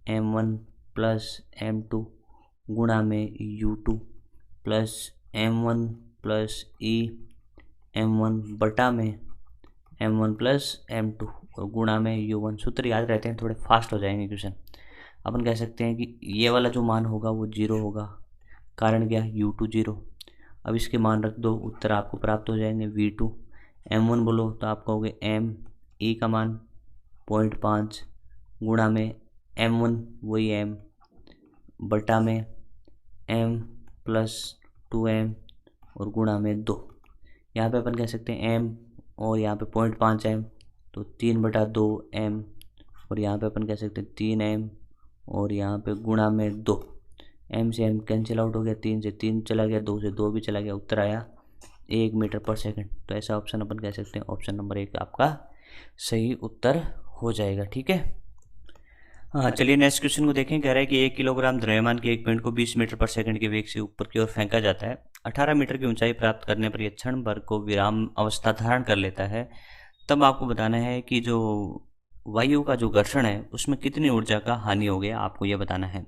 m1 प्लस m2 गुणा में u2 प्लस m1 प्लस ई m1 बटा में m1 प्लस m2 और गुणा में u1। सूत्र याद रहते हैं, थोड़े फास्ट हो जाएंगे क्वेश्चन। अपन कह सकते हैं कि ये वाला जो मान होगा वो 0 होगा, कारण क्या, u2 0। अब इसके मान रख दो, उत्तर आपको प्राप्त हो जाएंगे v2। m1 बोलो तो आप कहोगे m, e का मान 0.5 गुणा में m1 वही m बटा में m प्लस 2m और गुणा में 2। यहाँ पे अपन कह सकते हैं m और यहाँ पे 0.5 m, तो 3/2 m, और यहाँ पे अपन कह सकते हैं 3m और यहाँ पे गुणा में 2। m से m कैंसिल आउट हो गया, 3 से 3 चला गया, 2 से 2 भी चला गया, उत्तर आया 1 मीटर पर सेकंड। तो ऐसा ऑप्शन अपन कह सकते हैं, ऑप्शन नंबर 1 आपका सही उत्तर हो जाएगा। ठीक है, हाँ चलिए नेक्स्ट क्वेश्चन को देखें। कह रहा है कि 1 किलोग्राम द्रव्यमान के एक पिंड को 20 मीटर पर सेकंड के वेग से ऊपर की ओर फेंका जाता है। 18 मीटर की ऊंचाई प्राप्त करने पर यह क्षण भर को विराम अवस्था धारण कर लेता है। तब आपको बताना है कि जो वायु का जो घर्षण है उसमें कितनी ऊर्जा का हानि हो गया, आपको यह बताना है।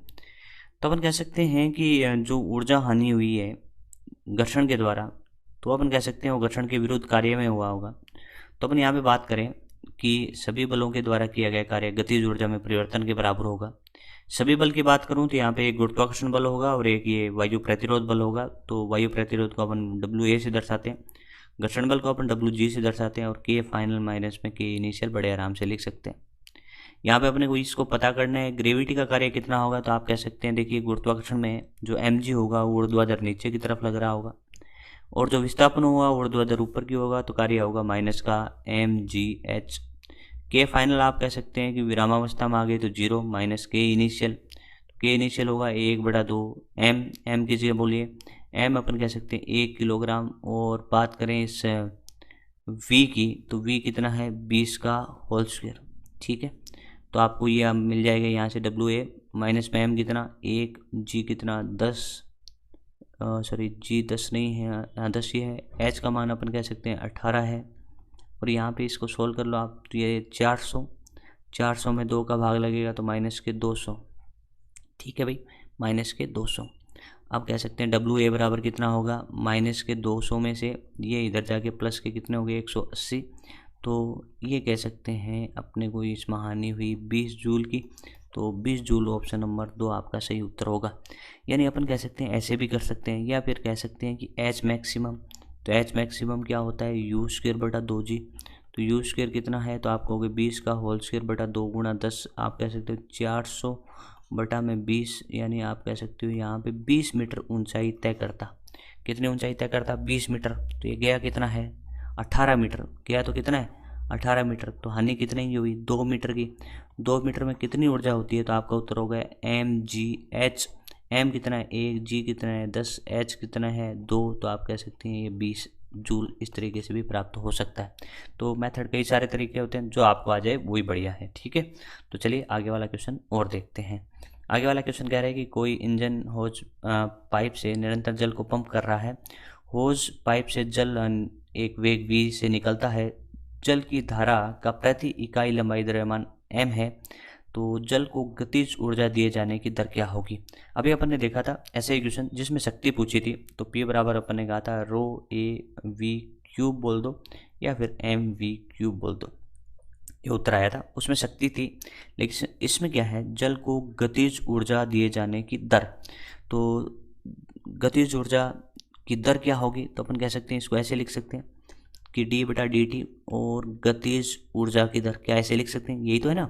तो अपन कह सकते हैं कि जो ऊर्जा हानि हुई है घर्षण के द्वारा, तो अपन कह सकते हैं वो घर्षण के विरुद्ध कार्य में हुआ होगा। तो अपन यहाँ पे बात करें कि सभी बलों के द्वारा किया गया कार्य गतिज ऊर्जा में परिवर्तन के बराबर होगा। सभी बल की बात करूं तो यहाँ पे एक गुरुत्वाकर्षण बल होगा और एक ये वायु प्रतिरोध बल होगा। तो वायु प्रतिरोध को अपन WA से दर्शाते हैं, घर्षण बल को अपन WG से दर्शाते हैं, और K फाइनल माइनस में K इनिशियल बड़े आराम से लिख सकते हैं। यहाँ पे अपने को इसको पता करना है ग्रेविटी का कार्य कितना होगा। तो आप कह सकते हैं, देखिए गुरुत्वाकर्षण में जो mg होगा वो ऊर्ध्वाधर नीचे की तरफ लग रहा होगा, और जो विस्थापन होगा ऊर्ध्वाधर ऊपर की होगा, तो कार्य होगा माइनस का mgh। K फाइनल आप कह सकते हैं कि विरामावस्था में आ गई तो 0 माइनस K इनिशियल, तो K इनिशियल होगा 1/2 m की जगह बोलिए m अपन कह सकते हैं 1 किलोग्राम। और बात करें इस v की, तो v कितना है 20 का होल स्क्वायर। ठीक है, तो आपको ये मिल जाएगा यहाँ से WA माइनस में m कितना 1, g कितना 10, सॉरी g 10 नहीं है, यहाँ 10 ही है। h का मान अपन कह सकते हैं 18 है, और यहाँ पे इसको सोल्व कर लो आप, तो ये 400 में 2 का भाग लगेगा तो माइनस के 200। ठीक है भाई, माइनस के 200। आप कह सकते हैं WA बराबर कितना होगा, माइनस के 200 में से ये इधर जाके प्लस के कितने हो गए 180। तो ये कह सकते हैं अपने को इसमें हानि हुई 20 जूल की। तो 20 जूल ऑप्शन नंबर 2 आपका सही उत्तर होगा। यानी अपन कह सकते हैं ऐसे भी कर सकते हैं, या फिर कह सकते हैं कि H मैक्सिमम तो एच मैक्सिमम क्या होता है, यू स्क्वायर बटा 2g। तो यू स्क्वायर कितना है, तो आप कहोगे 20 का होल स्क्वायर बटा 2 गुणा 10, आप कह सकते हो 400 बटा में 20, यानी आप कह सकते हो यहाँ पे 20 मीटर ऊंचाई तय करता। कितनी ऊंचाई तय करता, 20 मीटर। तो ये गया कितना है, 18 मीटर गया, तो कितना है 18 मीटर। तो हानि कितनी की हुई, 2 मीटर की। 2 मीटर में कितनी ऊर्जा होती है, तो आपका उत्तर होगा mgh। m कितना है 1, g कितना है 10, h कितना है 2, तो आप कह सकते हैं ये 20 जूल इस तरीके से भी प्राप्त हो सकता है। तो मेथड कई सारे तरीके होते हैं, जो आपको आ जाए वही बढ़िया है, ठीक है। तो चलिए आगे वाला क्वेश्चन और देखते हैं। आगे वाला क्वेश्चन कह रहा है कि कोई इंजन होज पाइप से निरंतर जल को पंप कर रहा है। होज पाइप से जल एक वेग v से निकलता है। जल की धारा का प्रति इकाई लंबाई द्रव्यमान m है। तो जल को गतिज ऊर्जा दिए जाने की दर क्या होगी। अभी अपन ने देखा था ऐसे ही क्वेश्चन जिसमें शक्ति पूछी थी, तो P बराबर अपन ने कहा था रो ए वी क्यूब बोल दो या फिर एम वी क्यूब बोल दो, ये उत्तर आया था। उसमें शक्ति थी, लेकिन इसमें क्या है, जल को गतिज ऊर्जा दिए जाने की दर। तो गतिज ऊर्जा की दर क्या होगी, तो अपन कह सकते हैं इसको ऐसे लिख सकते हैं कि d बटा डी टी, और गतिज ऊर्जा की दर क्या ऐसे लिख सकते हैं, यही तो है ना,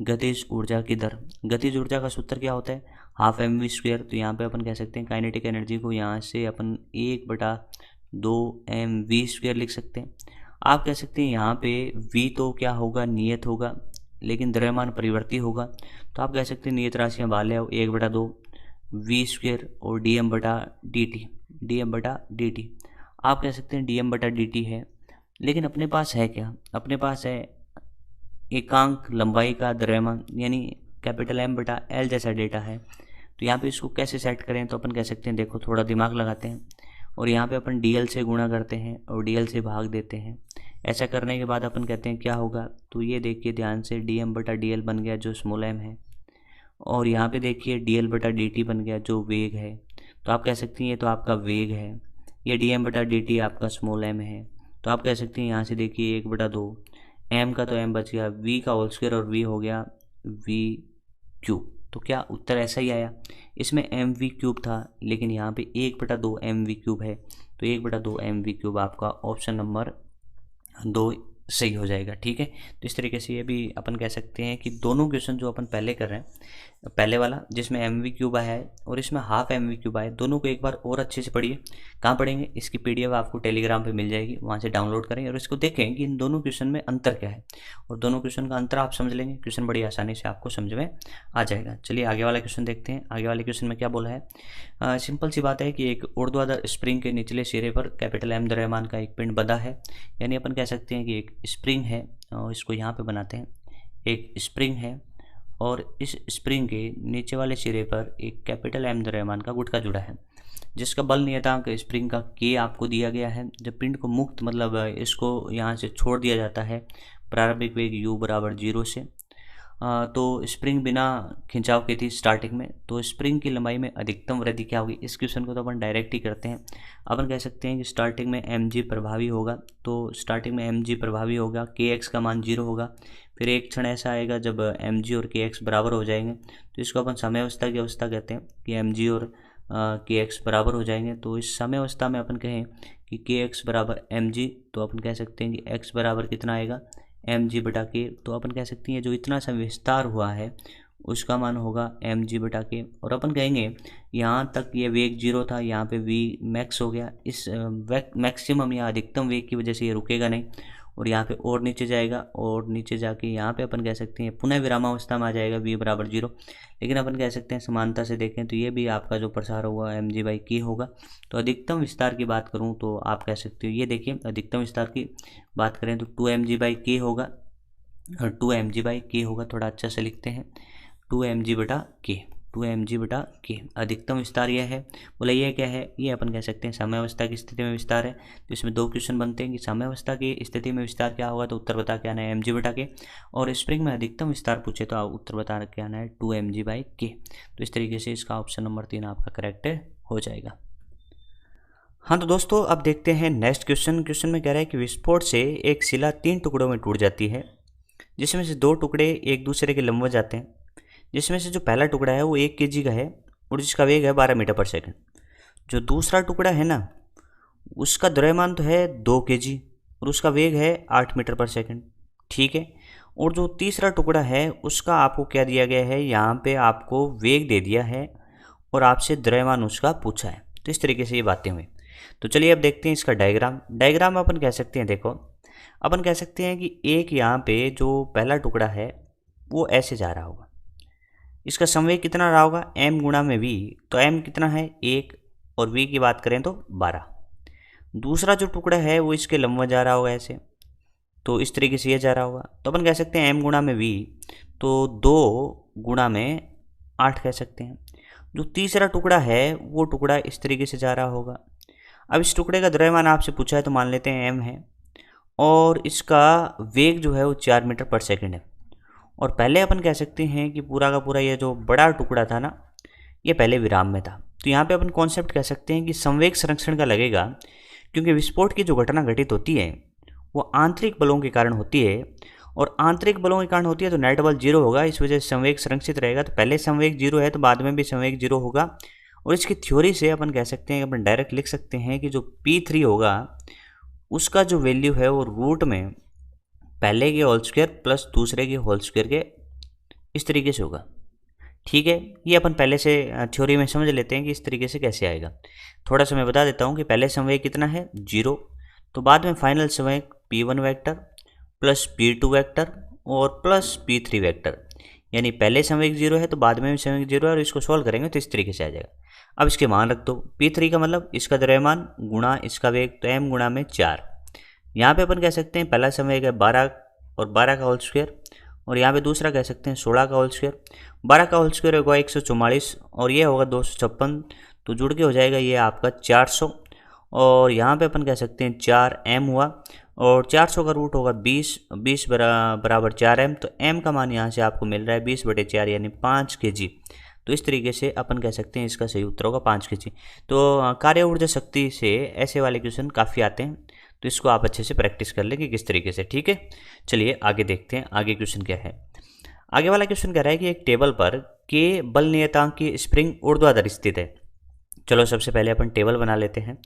गतिज ऊर्जा की दर। गतिज ऊर्जा का सूत्र क्या होता है, हाफ एम वी स्क्वायर। तो यहाँ पे अपन कह सकते हैं काइनेटिक एनर्जी को यहाँ से अपन 1/2 एम वी स्क्वायर लिख सकते हैं। आप कह सकते हैं यहाँ पे v तो क्या होगा, नियत होगा, लेकिन द्रव्यमान परिवर्ती होगा। तो आप कह सकते हैं नियत राशियाँ बाहर ले आओ, 1/2 वी स्क्वायर और डी एम बटा डी टी, डी एम बटा डी टी। आप कह सकते हैं डी एम बटा डी टी है, लेकिन अपने पास है क्या, अपने पास है एकांक लंबाई का द्रव्यमान, यानी कैपिटल एम बटा एल जैसा डेटा है। तो यहाँ पे इसको कैसे सेट करें, तो अपन कह सकते हैं, देखो थोड़ा दिमाग लगाते हैं और यहाँ पे अपन डी एल से गुणा करते हैं और डी एल से भाग देते हैं। ऐसा करने के बाद अपन कहते हैं क्या होगा, तो ये देखिए ध्यान से, डी एम बटा डी एल बन गया जो स्मॉल एम है, और यहाँ पे देखिए डी एल बटा डी टी बन गया जो वेग है। तो आप कह सकते हैं ये तो आपका वेग है, ये डी एम बटा डी टी आपका स्मॉल एम है। तो आप कह सकते हैं यहाँ से देखिए 1/2 एम का तो एम बच गया, वी का होल स्क्वायर और वी हो गया वी क्यूब। तो क्या उत्तर ऐसा ही आया, इसमें एम वी क्यूब था, लेकिन यहाँ पे 1/2 एम वी क्यूब है। तो 1/2 एम वी क्यूब आपका ऑप्शन नंबर 2 सही हो जाएगा, ठीक है। तो इस तरीके से ये भी अपन कह सकते हैं कि दोनों क्वेश्चन जो अपन पहले कर रहे हैं, पहले वाला जिसमें एम वी क्यूब आया है और इसमें हाफ एम वी क्यूब आया है, दोनों को एक बार और अच्छे से पढ़िए। कहाँ पढ़ेंगे, इसकी पीडीएफ आपको टेलीग्राम पे मिल जाएगी, वहाँ से डाउनलोड करें और इसको देखें कि इन दोनों क्वेश्चन में अंतर क्या है, और दोनों क्वेश्चन का अंतर आप समझ लेंगे, क्वेश्चन बड़ी आसानी से आपको समझ में आ जाएगा। चलिए आगे वाला क्वेश्चन देखते हैं। आगे वाले क्वेश्चन में क्या बोला है, सिंपल सी बात है कि एक ऊर्ध्वाधर स्प्रिंग के निचले सिरे पर कैपिटल एम द्रव्यमान का एक पिंड बंधा है। यानी अपन कह सकते हैं कि एक स्प्रिंग है, और इसको यहाँ पे बनाते हैं, एक स्प्रिंग है और इस स्प्रिंग के नीचे वाले सिरे पर एक कैपिटल एम द्रव्यमान का गुटका जुड़ा है, जिसका बल नियतांक स्प्रिंग का के आपको दिया गया है। जब पिंड को मुक्त मतलब इसको यहाँ से छोड़ दिया जाता है प्रारंभिक वेग u बराबर 0 से, तो स्प्रिंग बिना खिंचाव की थी स्टार्टिंग में, तो स्प्रिंग की लंबाई में अधिकतम वृद्धि क्या होगी। इस क्वेश्चन को तो अपन डायरेक्ट ही करते हैं। अपन कह सकते हैं कि स्टार्टिंग में mg प्रभावी होगा, तो स्टार्टिंग में mg प्रभावी होगा, kx का मान 0 होगा। फिर एक क्षण ऐसा आएगा जब mg और kx बराबर हो जाएंगे, तो इसको अपन समयावस्था की अवस्था कहते हैं कि mg और kx बराबर हो जाएंगे। तो इस समयावस्था में अपन कहें कि kx बराबर mg, तो अपन कह सकते हैं कि x बराबर कितना आएगा, mg बटा k। तो अपन कह सकते हैं जो इतना सा विस्तार हुआ है उसका मान होगा mg बटा k। और अपन कहेंगे यहाँ तक ये वेग 0 था, यहाँ पे v मैक्स हो गया, इस मैक्सिमम या अधिकतम वेग की वजह से ये रुकेगा नहीं और यहाँ पे और नीचे जाएगा, और नीचे जाके यहाँ पे अपन कह सकते हैं पुनः विरामावस्था में आ जाएगा v बराबर 0। लेकिन अपन कह सकते हैं समानता से देखें तो ये भी आपका जो प्रसार होगा mg बाई k होगा। तो अधिकतम विस्तार की बात करूँ तो आप कह सकते हो, ये देखिए अधिकतम विस्तार की बात करें तो 2mg बाई k होगा, 2mg बाई k होगा, थोड़ा अच्छा से लिखते हैं 2mg बटा k, 2mg बटा k अधिकतम विस्तार यह है। बोला यह क्या है, ये अपन कह सकते हैं समयावस्था की स्थिति में विस्तार है। तो इसमें दो क्वेश्चन बनते हैं कि समयावस्था की स्थिति में विस्तार क्या होगा, तो उत्तर बता के आना है mg बटा k, और स्प्रिंग में अधिकतम विस्तार पूछे तो उत्तर बता के आना है 2mg बाई k। तो इस तरीके से इसका ऑप्शन नंबर 3 आपका करेक्ट हो जाएगा। हाँ तो दोस्तों अब देखते हैं नेक्स्ट क्वेश्चन। क्वेश्चन में कह रहा है कि विस्फोट से एक शिला 3 टुकड़ों में टूट जाती है, जिसमें से 2 टुकड़े एक दूसरे के लंबवत जाते हैं। जिसमें से जो पहला टुकड़ा है वो 1 kg का है और जिसका वेग है 12 मीटर पर सेकंड। जो दूसरा टुकड़ा है ना उसका द्रव्यमान तो है 2 kg और उसका वेग है 8 मीटर पर सेकंड। ठीक है। और जो तीसरा टुकड़ा है उसका आपको क्या दिया गया है, यहाँ पे आपको वेग दे दिया है और आपसे द्रव्यमान उसका पूछा है। तो इस तरीके से ये बातें हुई। तो चलिए अब देखते हैं इसका डायग्राम। डायग्राम अपन कह सकते हैं, देखो अपन कह सकते हैं कि एक यहाँ पे जो पहला टुकड़ा है वो ऐसे जा रहा होगा, इसका संवेग कितना रहा होगा m गुणा में v, तो m कितना है 1 और v की बात करें तो 12। दूसरा जो टुकड़ा है वो इसके लंबवत जा रहा होगा ऐसे, तो इस तरीके से ये जा रहा होगा। तो अपन कह सकते हैं m गुणा में v, तो 2 गुणा में 8 कह सकते हैं। जो तीसरा टुकड़ा है वो टुकड़ा इस तरीके से जा रहा होगा। अब इस टुकड़े का द्रव्यमान आपसे पूछा है तो मान लेते हैं m है और इसका वेग जो है वो 4 मीटर पर सेकंड है। और पहले अपन कह सकते हैं कि पूरा का पूरा ये जो बड़ा टुकड़ा था ना, ये पहले विराम में था। तो यहाँ पे अपन कॉन्सेप्ट कह सकते हैं कि संवेग संरक्षण का लगेगा, क्योंकि विस्फोट की जो घटना घटित होती है वो आंतरिक बलों के कारण होती है और आंतरिक बलों के कारण होती है तो नेट बल 0 होगा, इस वजह से संवेग संरक्षित रहेगा। तो पहले संवेग 0 है तो बाद में भी संवेग 0 होगा। और इसकी थ्योरी से अपन कह सकते हैं, अपन डायरेक्ट लिख सकते हैं कि जो P3 होगा उसका जो वैल्यू है वो रूट में पहले के होल स्क्वायर प्लस दूसरे के होल स्क्वायर के इस तरीके से होगा। ठीक है, ये अपन पहले से थ्योरी में समझ लेते हैं कि इस तरीके से कैसे आएगा। थोड़ा सा मैं बता देता हूँ कि पहले संवेग कितना है 0, तो बाद में फाइनल संवेग P1 vector plus P2 vector और प्लस P3 वेक्टर, यानी पहले संवेग 0 है तो बाद में भी संवेग 0 है और इसको सॉल्व करेंगे तो इस तरीके से आ जाएगा। अब इसके मान रख दो, P3 का मतलब इसका द्रव्यमान गुणा इसका वेग, तो m गुणा में 4। यहाँ पे अपन कह सकते हैं पहला संवेग है 12 और 12 का होल स्क्वायर, और यहाँ पे दूसरा कह सकते हैं 16 का होल स्क्वायर। 12 का होल स्क्वायर होगा 144 और ये होगा 256, तो जुड़ के हो जाएगा ये आपका 400। और यहाँ पे अपन कह सकते हैं 4m हुआ और 400 का रूट होगा 20 बराबर 4m, तो m का मान यहाँ से आपको मिल रहा है 20/4 यानी 5 kg। तो इस तरीके से अपन कह सकते हैं इसका सही उत्तर होगा 5 kg। तो कार्य ऊर्जा शक्ति से ऐसे वाले क्वेश्चन काफ़ी आते हैं, तो इसको आप अच्छे से प्रैक्टिस कर लें कि किस तरीके से। ठीक है, चलिए आगे देखते हैं आगे क्वेश्चन क्या है। आगे वाला क्वेश्चन कह रहा है कि एक टेबल पर के बल नियतांक की स्प्रिंग ऊर्ध्वाधर स्थित है। चलो सबसे पहले अपन टेबल बना लेते हैं।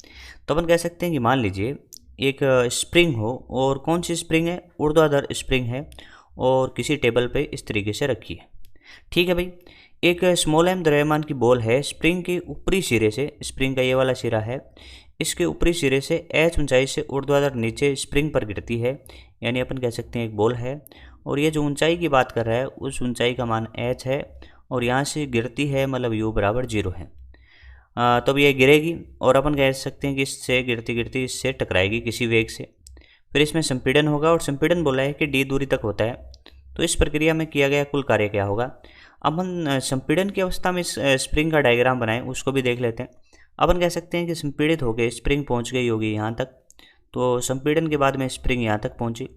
तो अपन कह सकते हैं कि मान लीजिए एक स्प्रिंग हो, और कौन सी स्प्रिंग है, ऊर्ध्वाधर स्प्रिंग है और किसी टेबल पे इस तरीके से रखी है। ठीक है भाई, एक स्मॉल एम द्रव्यमान की बॉल है, स्प्रिंग के ऊपरी सिरे से, स्प्रिंग का ये वाला सिरा है, इसके ऊपरी सिरे से h ऊंचाई से ऊर्ध्वाधर नीचे स्प्रिंग पर गिरती है, यानी अपन कह सकते हैं एक बॉल है और ये जो ऊंचाई की बात कर रहा है उस ऊंचाई का मान h है और यहाँ से गिरती है मतलब u बराबर 0 है। तब ये गिरेगी और अपन कह सकते हैं कि इससे गिरती गिरती इससे टकराएगी किसी वेग से, फिर इसमें संपीड़न होगा और संपीड़न बोला है कि d दूरी तक होता है। तो इस प्रक्रिया में किया गया कुल कार्य क्या होगा। अपन संपीड़न की अवस्था में इस स्प्रिंग का डायग्राम बनाएं, उसको भी देख लेते हैं। अपन कह सकते हैं कि संपीड़ित हो गए, स्प्रिंग पहुंच गई होगी यहाँ तक, तो संपीड़न के बाद में स्प्रिंग यहाँ तक पहुंची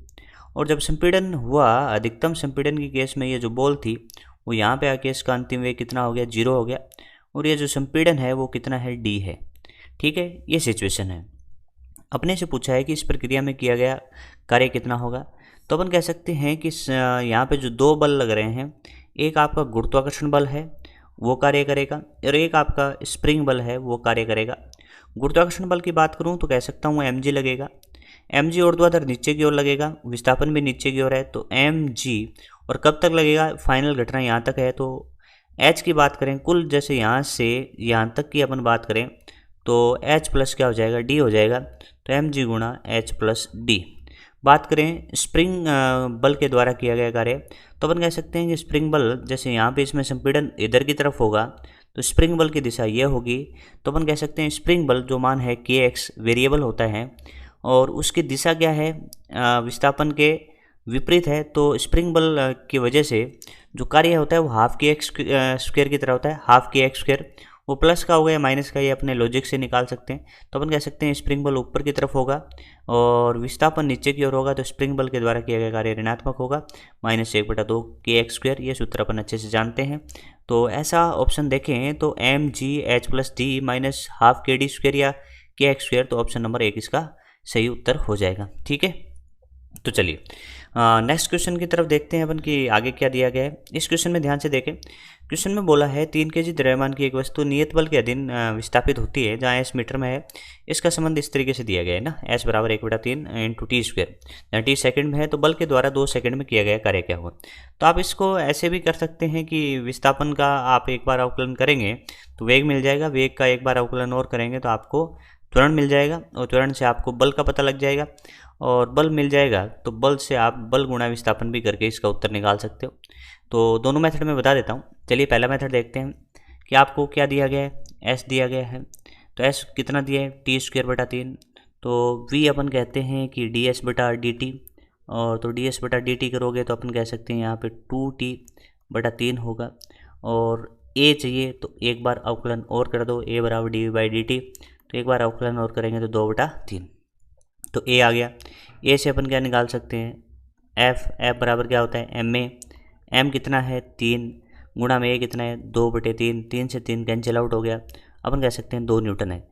और जब संपीड़न हुआ, अधिकतम संपीड़न की केस में ये जो बॉल थी वो यहाँ पे आके इसका अंतिम वेग कितना हो गया 0 हो गया और ये जो संपीड़न है वो कितना है d है। ठीक है, ये सिचुएशन है। अपने से पूछा है कि इस प्रक्रिया में किया गया कार्य कितना होगा। तो अपन कह सकते हैं कि यहाँ पे जो 2 बल लग रहे हैं, एक आपका गुरुत्वाकर्षण बल है वो कार्य करेगा और एक आपका स्प्रिंग बल है वो कार्य करेगा। गुरुत्वाकर्षण बल की बात करूँ तो कह सकता हूँ mg लगेगा, mg ऊर्ध्वाधर नीचे की ओर लगेगा, विस्थापन भी नीचे की ओर है तो mg, और कब तक लगेगा, फाइनल घटना यहाँ तक है। तो h की बात करें कुल, जैसे यहाँ से यहाँ तक की अपन बात करें तो h प्लस क्या हो जाएगा d हो जाएगा, तो mg गुणा h प्लस d। बात करें स्प्रिंग बल के द्वारा किया गया कार्य, तो अपन कह सकते हैं कि स्प्रिंग बल, जैसे यहाँ पे इसमें संपीड़न इधर की तरफ होगा तो स्प्रिंग बल की दिशा ये होगी, तो अपन कह सकते हैं स्प्रिंग बल जो मान है kx वेरिएबल होता है और उसकी दिशा क्या है, विस्थापन के विपरीत है। तो स्प्रिंग बल की वजह से जो कार्य होता है वो हाफ kx स्क्वायर की तरह होता है, हाफ kx स्क्वायर, वो प्लस का होगा या माइनस का, ये अपने लॉजिक से निकाल सकते हैं। तो अपन कह सकते हैं स्प्रिंग बल ऊपर की तरफ होगा और विस्थापन नीचे की ओर होगा, तो स्प्रिंग बल के द्वारा किया गया कार्य ऋणात्मक होगा, -1/2 kx स्क्वायर। ये सूत्र अपन अच्छे से जानते हैं। तो ऐसा ऑप्शन देखें तो mg h plus d minus half kd square या kx स्क्वायर, तो ऑप्शन नंबर 1 इसका सही उत्तर हो जाएगा। ठीक है, तो चलिए नेक्स्ट क्वेश्चन की तरफ देखते हैं अपन कि आगे क्या दिया गया है। इस क्वेश्चन में ध्यान से देखें। क्वेश्चन में बोला है 3 kg द्रव्यमान की एक वस्तु नियत बल के अधीन विस्थापित होती है जहाँ एस मीटर में है। इसका संबंध इस तरीके से दिया गया है ना, एस बराबर 1/3 इंटू टी स्क्वायर, जहाँ टी सेकंड में है तो बल के द्वारा 2 सेकंड में किया गया कार्य क्या हुआ। तो आप इसको ऐसे भी कर सकते हैं कि विस्थापन का आप एक बार अवकलन करेंगे तो वेग मिल जाएगा, वेग का एक बार अवकलन और करेंगे तो आपको त्वरण मिल जाएगा, और त्वरण से आपको बल का पता लग जाएगा, और बल मिल जाएगा तो बल से आप बल गुणा विस्थापन भी करके इसका उत्तर निकाल सकते हो। तो दोनों मेथड में बता देता हूँ। चलिए पहला मेथड देखते हैं कि आपको क्या दिया गया है, एस दिया गया है। तो एस कितना दिया है, टी स्क्वायर बटा 3। तो वी अपन कहते हैं कि डी एस बटा डी टी, और तो डी एस बटा डी टी करोगे तो अपन कह सकते हैं यहाँ पे 2t बटा 3 होगा। और ए चाहिए तो एक बार अवकलन और कर दो, ए बराबर D V by D T, तो एक बार अवकलन और करेंगे तो 2/3। तो ए आ गया। ए से अपन क्या निकाल सकते हैं, एफ बराबर क्या होता है एम ए, एम कितना है 3 गुणा में ए कितना है 2/3, 3 से 3 कैंसिल आउट हो गया, अपन कह सकते हैं 2 न्यूटन है।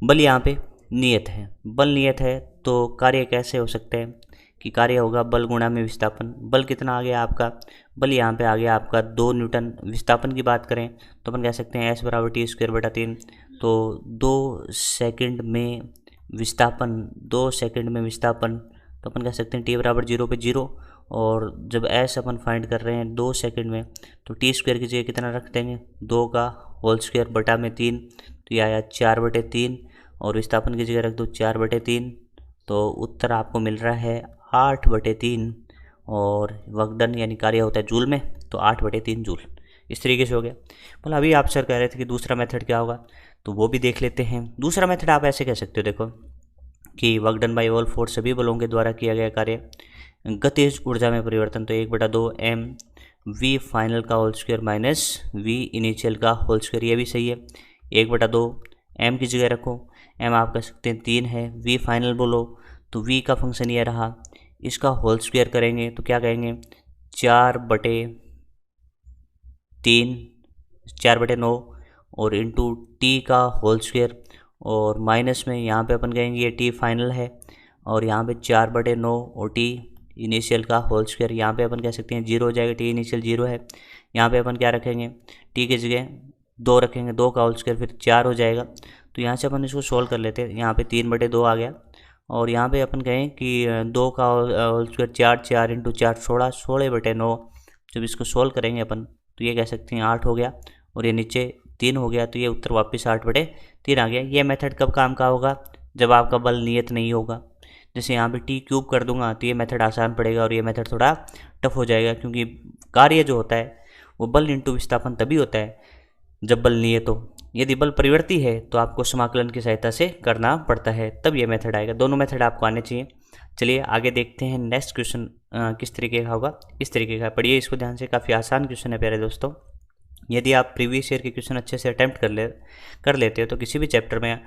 बल यहाँ पे नियत है, बल नियत है तो कार्य कैसे हो सकते हैं कि कार्य होगा बल गुणा में विस्थापन। बल कितना आ गया आपका, बल यहाँ पे आ गया आपका 2 न्यूटन। विस्थापन की बात करें तो अपन कह सकते हैं एस बराबर टी स्क्वायर बटा 3, तो 2 सेकंड में विस्थापन, 2 सेकंड में विस्थापन, तो अपन कह सकते हैं टी बराबर 0 पे 0, और जब एस अपन फाइंड कर रहे हैं 2 सेकंड में तो टी स्क्वायर की जगह कितना रख देंगे 2 का होल स्क्वायर बटा में 3, तो ये आया 4/3, और विस्थापन की जगह रख दो 4/3, तो उत्तर आपको मिल रहा है 8/3, और वर्क डन यानी कार्य होता है जूल में, तो 8/3 जूल। इस तरीके से हो गया। बोला अभी आप सर कह रहे थे कि दूसरा मेथड क्या होगा, तो वो भी देख लेते हैं। दूसरा मेथड आप ऐसे कह सकते हो, देखो कि work done by all force सभी बलों के द्वारा किया गया कार्य, गतिज ऊर्जा में परिवर्तन, तो 1/2 एम वी फाइनल का whole square minus V initial का होल स्क्वायर, ये भी सही है। 1/2 एम की जगह रखो, एम आप कह सकते हैं 3 है, वी फाइनल बोलो तो वी का फंक्शन ये रहा, इसका होल स्क्वायर करेंगे तो क्या कहेंगे 4/9 और इंटू टी का होल स्क्वायर, और माइनस में यहाँ पे अपन कहेंगे ये टी फाइनल है, और यहाँ पे 4/9 और टी इनिशियल का होल स्क्वायर, यहाँ पे अपन कह सकते हैं 0 हो जाएगा, टी इनिशियल 0 है। यहाँ पे अपन क्या रखेंगे, टी की जगह 2 रखेंगे, 2 का होल स्क्वायर फिर 4 हो जाएगा। तो यहाँ से अपन इसको सोल्व कर लेते हैं, यहाँ पे 3/2 आ गया, और यहाँ पे अपन कहें कि 2 का होल स्क्वायर 4 इंटू 4 16/9, जब इसको सोल्व करेंगे अपन तो ये कह सकते हैं 8 हो गया, और ये नीचे 3 हो गया, तो ये उत्तर वापस 8/3 आ गया। ये मेथड कब काम का होगा, जब आपका बल नियत नहीं होगा। जैसे यहाँ पे टी क्यूब कर दूंगा तो ये मेथड आसान पड़ेगा, और ये मेथड थोड़ा टफ हो जाएगा, क्योंकि कार्य जो होता है वो बल इंटू विस्थापन तभी होता है जब बल नियत हो। यदि बल परिवर्ती है तो आपको समाकलन की सहायता से करना पड़ता है, तब ये मेथड आएगा। दोनों मेथड आपको आने चाहिए। चलिए आगे देखते हैं नेक्स्ट क्वेश्चन किस तरीके का होगा, इस तरीके का। पढ़िए इसको ध्यान से, काफ़ी आसान क्वेश्चन है प्यारे दोस्तों। यदि आप प्रीवियस ईयर के क्वेश्चन अच्छे से अटैम्प्ट कर लेते हो तो किसी भी चैप्टर में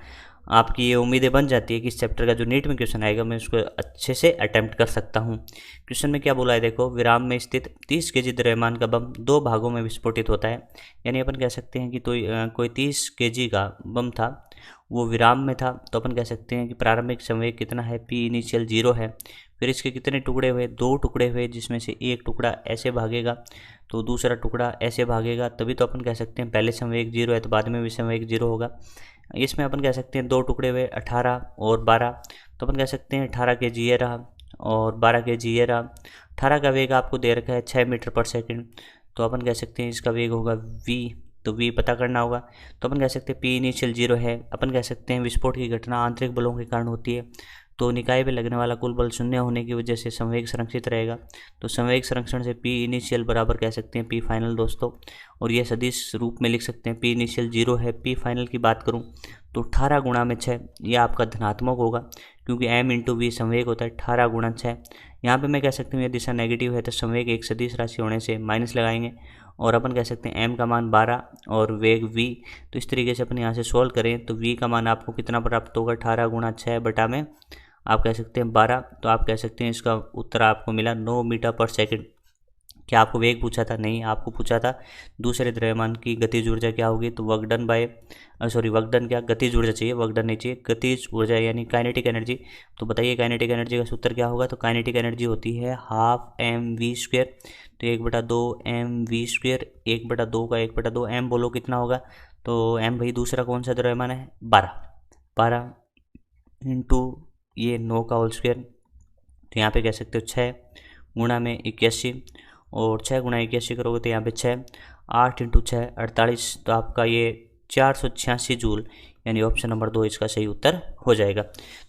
आपकी ये उम्मीदें बन जाती है कि इस चैप्टर का जो नीट में क्वेश्चन आएगा मैं उसको अच्छे से अटैम्प्ट कर सकता हूँ। क्वेश्चन में क्या बोला है, देखो विराम में स्थित 30 kg द्रव्यमान का बम 2 भागों में विस्फोटित होता है। यानी अपन कह सकते हैं कि कोई 30 kg का बम था, वो विराम में था, तो अपन कह सकते हैं कि प्रारंभिक संवेग कितना है, पी इनिशियल 0 है। फिर इसके कितने टुकड़े हुए, 2 टुकड़े हुए, जिसमें से एक टुकड़ा ऐसे भागेगा तो दूसरा टुकड़ा ऐसे भागेगा, तभी तो अपन कह सकते हैं पहले संवेग 0 है तो बाद में भी संवेग 0 होगा। इसमें अपन कह सकते हैं 2 टुकड़े हुए 18 और 12, तो अपन कह सकते हैं 18 kg ये रहा और 12 kg ये रहा। 18 का वेग आपको दे रखा है 6 मीटर पर सेकंड, तो अपन कह सकते हैं इसका वेग होगा v, तो v पता करना होगा। तो अपन कह सकते हैं p इनिशियल 0 है। अपन कह सकते हैं विस्फोट की घटना आंतरिक बलों के कारण होती है, तो निकाय पे लगने वाला कुल बल 0 होने की वजह से संवेग संरक्षित रहेगा। तो संवेग संरक्षण से p इनिशियल बराबर कह सकते हैं p फाइनल दोस्तों, और ये सदिश रूप में लिख सकते हैं। p इनिशियल 0 है, p फाइनल की बात करूं तो 18 गुणा में 6, ये आपका धनात्मक होगा क्योंकि m इंटू वी संवेग होता है 18 गुणा 6। यहाँ पे मैं कह सकती हूँ ये दिशा नेगेटिव है तो संवेग एक सदिश राशि होने से माइनस लगाएंगे, और अपन कह सकते हैं m का मान 12 और वेग v। तो इस तरीके से अपन यहाँ से सोल्व करें तो v का मान आपको कितना प्राप्त होगा, 18 गुणा 6 बटा में आप कह सकते हैं 12, तो आप कह सकते हैं इसका उत्तर आपको मिला 9 मीटर पर सेकंड। क्या आपको वेग पूछा था? नहीं, आपको पूछा था दूसरे द्रव्यमान की गतिज ऊर्जा क्या होगी, तो work done by work done क्या, गतिज ऊर्जा चाहिए, वर्क डन नहीं चाहिए, गतिज ऊर्जा यानी काइनेटिक एनर्जी। तो बताइए काइनेटिक एनर्जी का सूत्र क्या होगा, तो काइनेटिक एनर्जी होती है हाफ एम वी स्क्वेयर, तो 1/2 एम वी स्क्वेयर, 1/2 का 1/2 एम बोलो कितना होगा, तो एम भाई दूसरा कौन सा द्रव्यमान है, 12 इंटू ये 9 का होल स्क्वेयर, तो यहाँ पे कह सकते हो 6 गुणा में 81, और 6 गुणा 81 करोगे तो यहाँ पे 6, 8 इंटू 6 48, तो आपका ये 486 जूल, यानी ऑप्शन नंबर 2 इसका सही उत्तर हो जाएगा।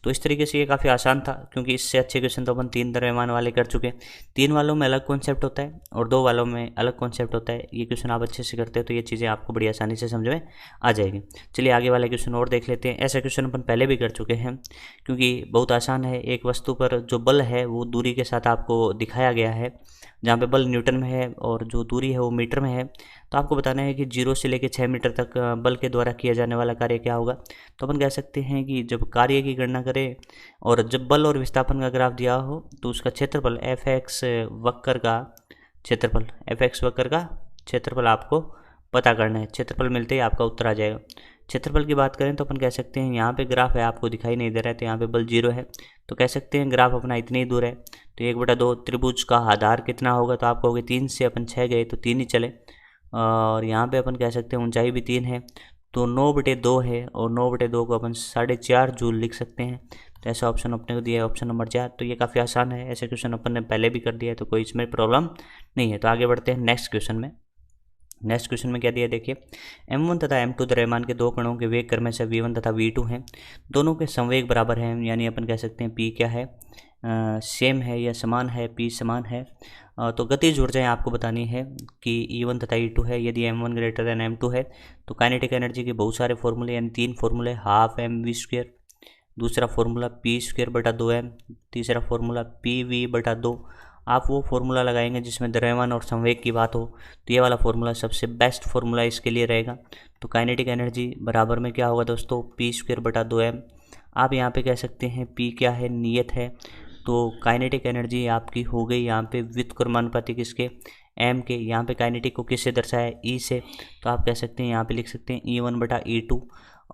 तो इस तरीके से ये काफ़ी आसान था, क्योंकि इससे अच्छे क्वेश्चन तो अपन 3 द्रव्यमान वाले कर चुके हैं। 3 वालों में अलग कॉन्सेप्ट होता है और 2 वालों में अलग कॉन्सेप्ट होता है। ये क्वेश्चन आप अच्छे से करते हो तो ये चीज़ें आपको बड़ी आसानी से समझ में आ जाएगी। चलिए आगे वाले क्वेश्चन और देख लेते हैं। ऐसा क्वेश्चन अपन पहले भी कर चुके हैं, क्योंकि बहुत आसान है। एक वस्तु पर जो बल है वो दूरी के साथ आपको दिखाया गया है, जहाँ पे बल न्यूटन में है और जो दूरी है वो मीटर में है। तो आपको बताना है कि 0 से लेकर 6 मीटर तक बल के द्वारा किया जाने वाला कार्य क्या होगा। तो अपन कह सकते हैं कि जब कार्य की गणना करें और जब बल और विस्थापन का ग्राफ दिया हो तो उसका क्षेत्रफल एफ एक्स वक्र का क्षेत्रफल आपको पता करना है। क्षेत्रफल मिलते ही आपका उत्तर आ जाएगा। क्षेत्रफल की बात करें तो अपन कह सकते हैं यहाँ पे ग्राफ है, आपको दिखाई नहीं दे रहा है, तो यहाँ पे बल 0 है, तो कह सकते हैं ग्राफ अपना इतनी ही दूर है। तो 1/2 त्रिभुज का आधार कितना होगा, तो आप कहोगे 3 से अपन 6 गए तो 3 ही चले, और यहाँ पे अपन कह सकते हैं ऊंचाई भी 3 है, तो 9/2 है, और 9/2 को अपन 4.5 जूल लिख सकते हैं। तो ऐसा ऑप्शन अपने को दिया है ऑप्शन नंबर 4। तो ये काफ़ी आसान है, ऐसे क्वेश्चन अपन ने पहले भी कर दिया है, तो कोई इसमें प्रॉब्लम नहीं है। तो आगे बढ़ते हैं नेक्स्ट क्वेश्चन में। नेक्स्ट क्वेश्चन में क्या दिया देखिए, m1 तथा m2 द्रव्यमान के दो कणों के वेग क्रमश v1 तथा v2 हैं, दोनों के संवेग बराबर हैं, यानी अपन कह सकते हैं p क्या है, सेम है या समान है, p समान है। तो गतिज ऊर्जाएं आपको बतानी है कि E1 तथा E2 है। यदि m1 ग्रेटर देन m2 है तो काइनेटिक एनर्जी के बहुत सारे फॉर्मूले यानी 3 फॉर्मूले, हाफ एम वी स्क्वेयर, दूसरा फॉर्मूला p²/2m, तीसरा फॉर्मूला pv/2। आप वो फॉर्मूला लगाएंगे जिसमें द्रव्यमान और संवेग की बात हो, तो ये वाला फॉर्मूला सबसे बेस्ट फॉर्मूला इसके लिए रहेगा। तो काइनेटिक एनर्जी बराबर में क्या होगा दोस्तों, p²/2m। आप यहाँ पे कह सकते हैं p क्या है, नियत है, तो काइनेटिक एनर्जी आपकी हो गई यहाँ पे व्युत्क्रमानुपाती किसके, m के। यहाँ पे काइनेटिक को किससे दर्शाया, e से, तो आप कह सकते हैं यहाँ पे लिख सकते हैं E1/E2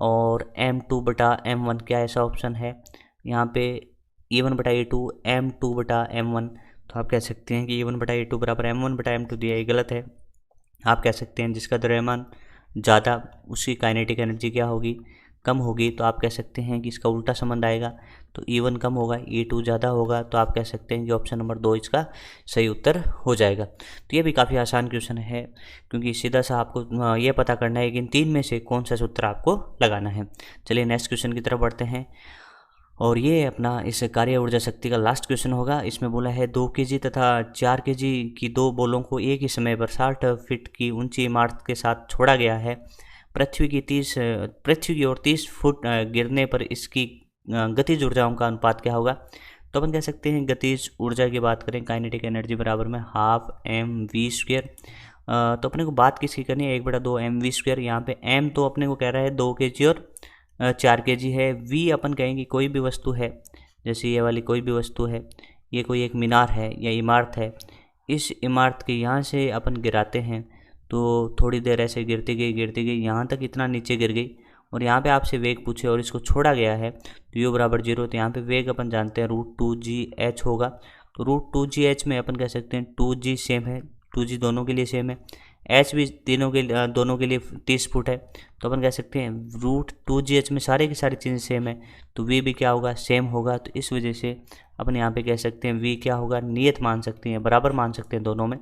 और m2/m1। क्या ऐसा ऑप्शन है यहाँ पे, E1/E2 m2/m1। तो आप कह सकते हैं कि E1/E2 बराबर m1/m2 दिया, ये गलत है। आप कह सकते हैं जिसका द्रव्यमान ज़्यादा उसकी काइनेटिक एनर्जी क्या होगी, कम होगी। तो आप कह सकते हैं कि इसका उल्टा संबंध आएगा, तो E1 कम होगा, E2 ज़्यादा होगा। तो आप कह सकते हैं कि ऑप्शन नंबर 2 इसका सही उत्तर हो जाएगा। तो ये भी काफ़ी आसान क्वेश्चन है, क्योंकि सीधा सा आपको ये पता करना है कि इन 3 में से कौन सा सूत्र आपको लगाना है। चलिए नेक्स्ट क्वेश्चन की तरफ बढ़ते हैं, और ये अपना इस कार्य ऊर्जा शक्ति का लास्ट क्वेश्चन होगा। इसमें बोला है 2 kg तथा 4 kg की दो बॉलों को एक ही समय पर 60 फीट की ऊंची इमारत के साथ छोड़ा गया है। पृथ्वी की ओर 30 फुट गिरने पर इसकी गतिज ऊर्जाओं का अनुपात क्या होगा। तो अपन कह सकते हैं गतिज ऊर्जा की बात करें, काइनेटिक एनर्जी बराबर में हाफ एम वी स्क्वेयर। तो अपने को बात किसकी करनी है, 1/2 एम वी स्क्वेयर। यहाँ पे एम तो अपने को कह रहा है 2 kg और 4 kg है। वी अपन कहेंगे कोई भी वस्तु है, जैसे ये वाली कोई भी वस्तु है, ये कोई एक मीनार है या इमारत है, इस इमारत के यहाँ से अपन गिराते हैं तो थोड़ी देर ऐसे गिरती गई यहाँ तक इतना नीचे गिर गई, और यहाँ पे आपसे वेग पूछे और इसको छोड़ा गया है तो u बराबर 0। तो यहाँ पे वेग अपन जानते हैं √2gh होगा। तो √2gh में अपन कह सकते हैं 2g सेम है, 2g दोनों के लिए सेम है, h भी दोनों के लिए 30 फुट है। तो अपन कह सकते हैं √2gh में सारे की सारी चीज़ें सेम है, तो v भी क्या होगा, सेम होगा। तो इस वजह से अपन यहाँ पे कह सकते हैं v क्या होगा, नियत मान सकते हैं, बराबर मान सकते हैं दोनों में।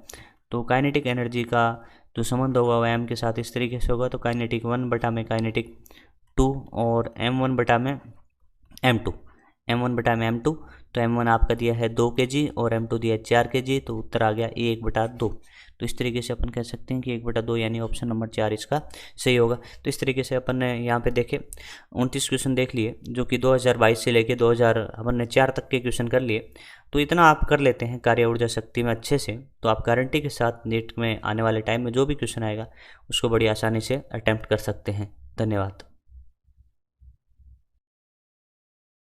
तो काइनेटिक एनर्जी का जो संबंध होगा वो m के साथ इस तरीके से होगा। तो काइनेटिक 1 में काइनेटिक 2 और m1 में m2। तो m1 आपका दिया है 2 kg और m2 दिया है 4 kg, तो उत्तर आ गया 1/2। तो इस तरीके से अपन कह सकते हैं कि 1/2 यानी ऑप्शन नंबर 4 इसका सही होगा। तो इस तरीके से अपन ने यहाँ पे देखे 29 क्वेश्चन देख लिए, जो कि 2022 से लेके 2000 अपन ने 4 तक के क्वेश्चन कर लिए। तो इतना आप कर लेते हैं कार्य ऊर्जा शक्ति में अच्छे से, तो आप गारंटी के साथ नेट में आने वाले टाइम में जो भी क्वेश्चन आएगा उसको बड़ी आसानी से अटैम्प्ट कर सकते हैं। धन्यवाद।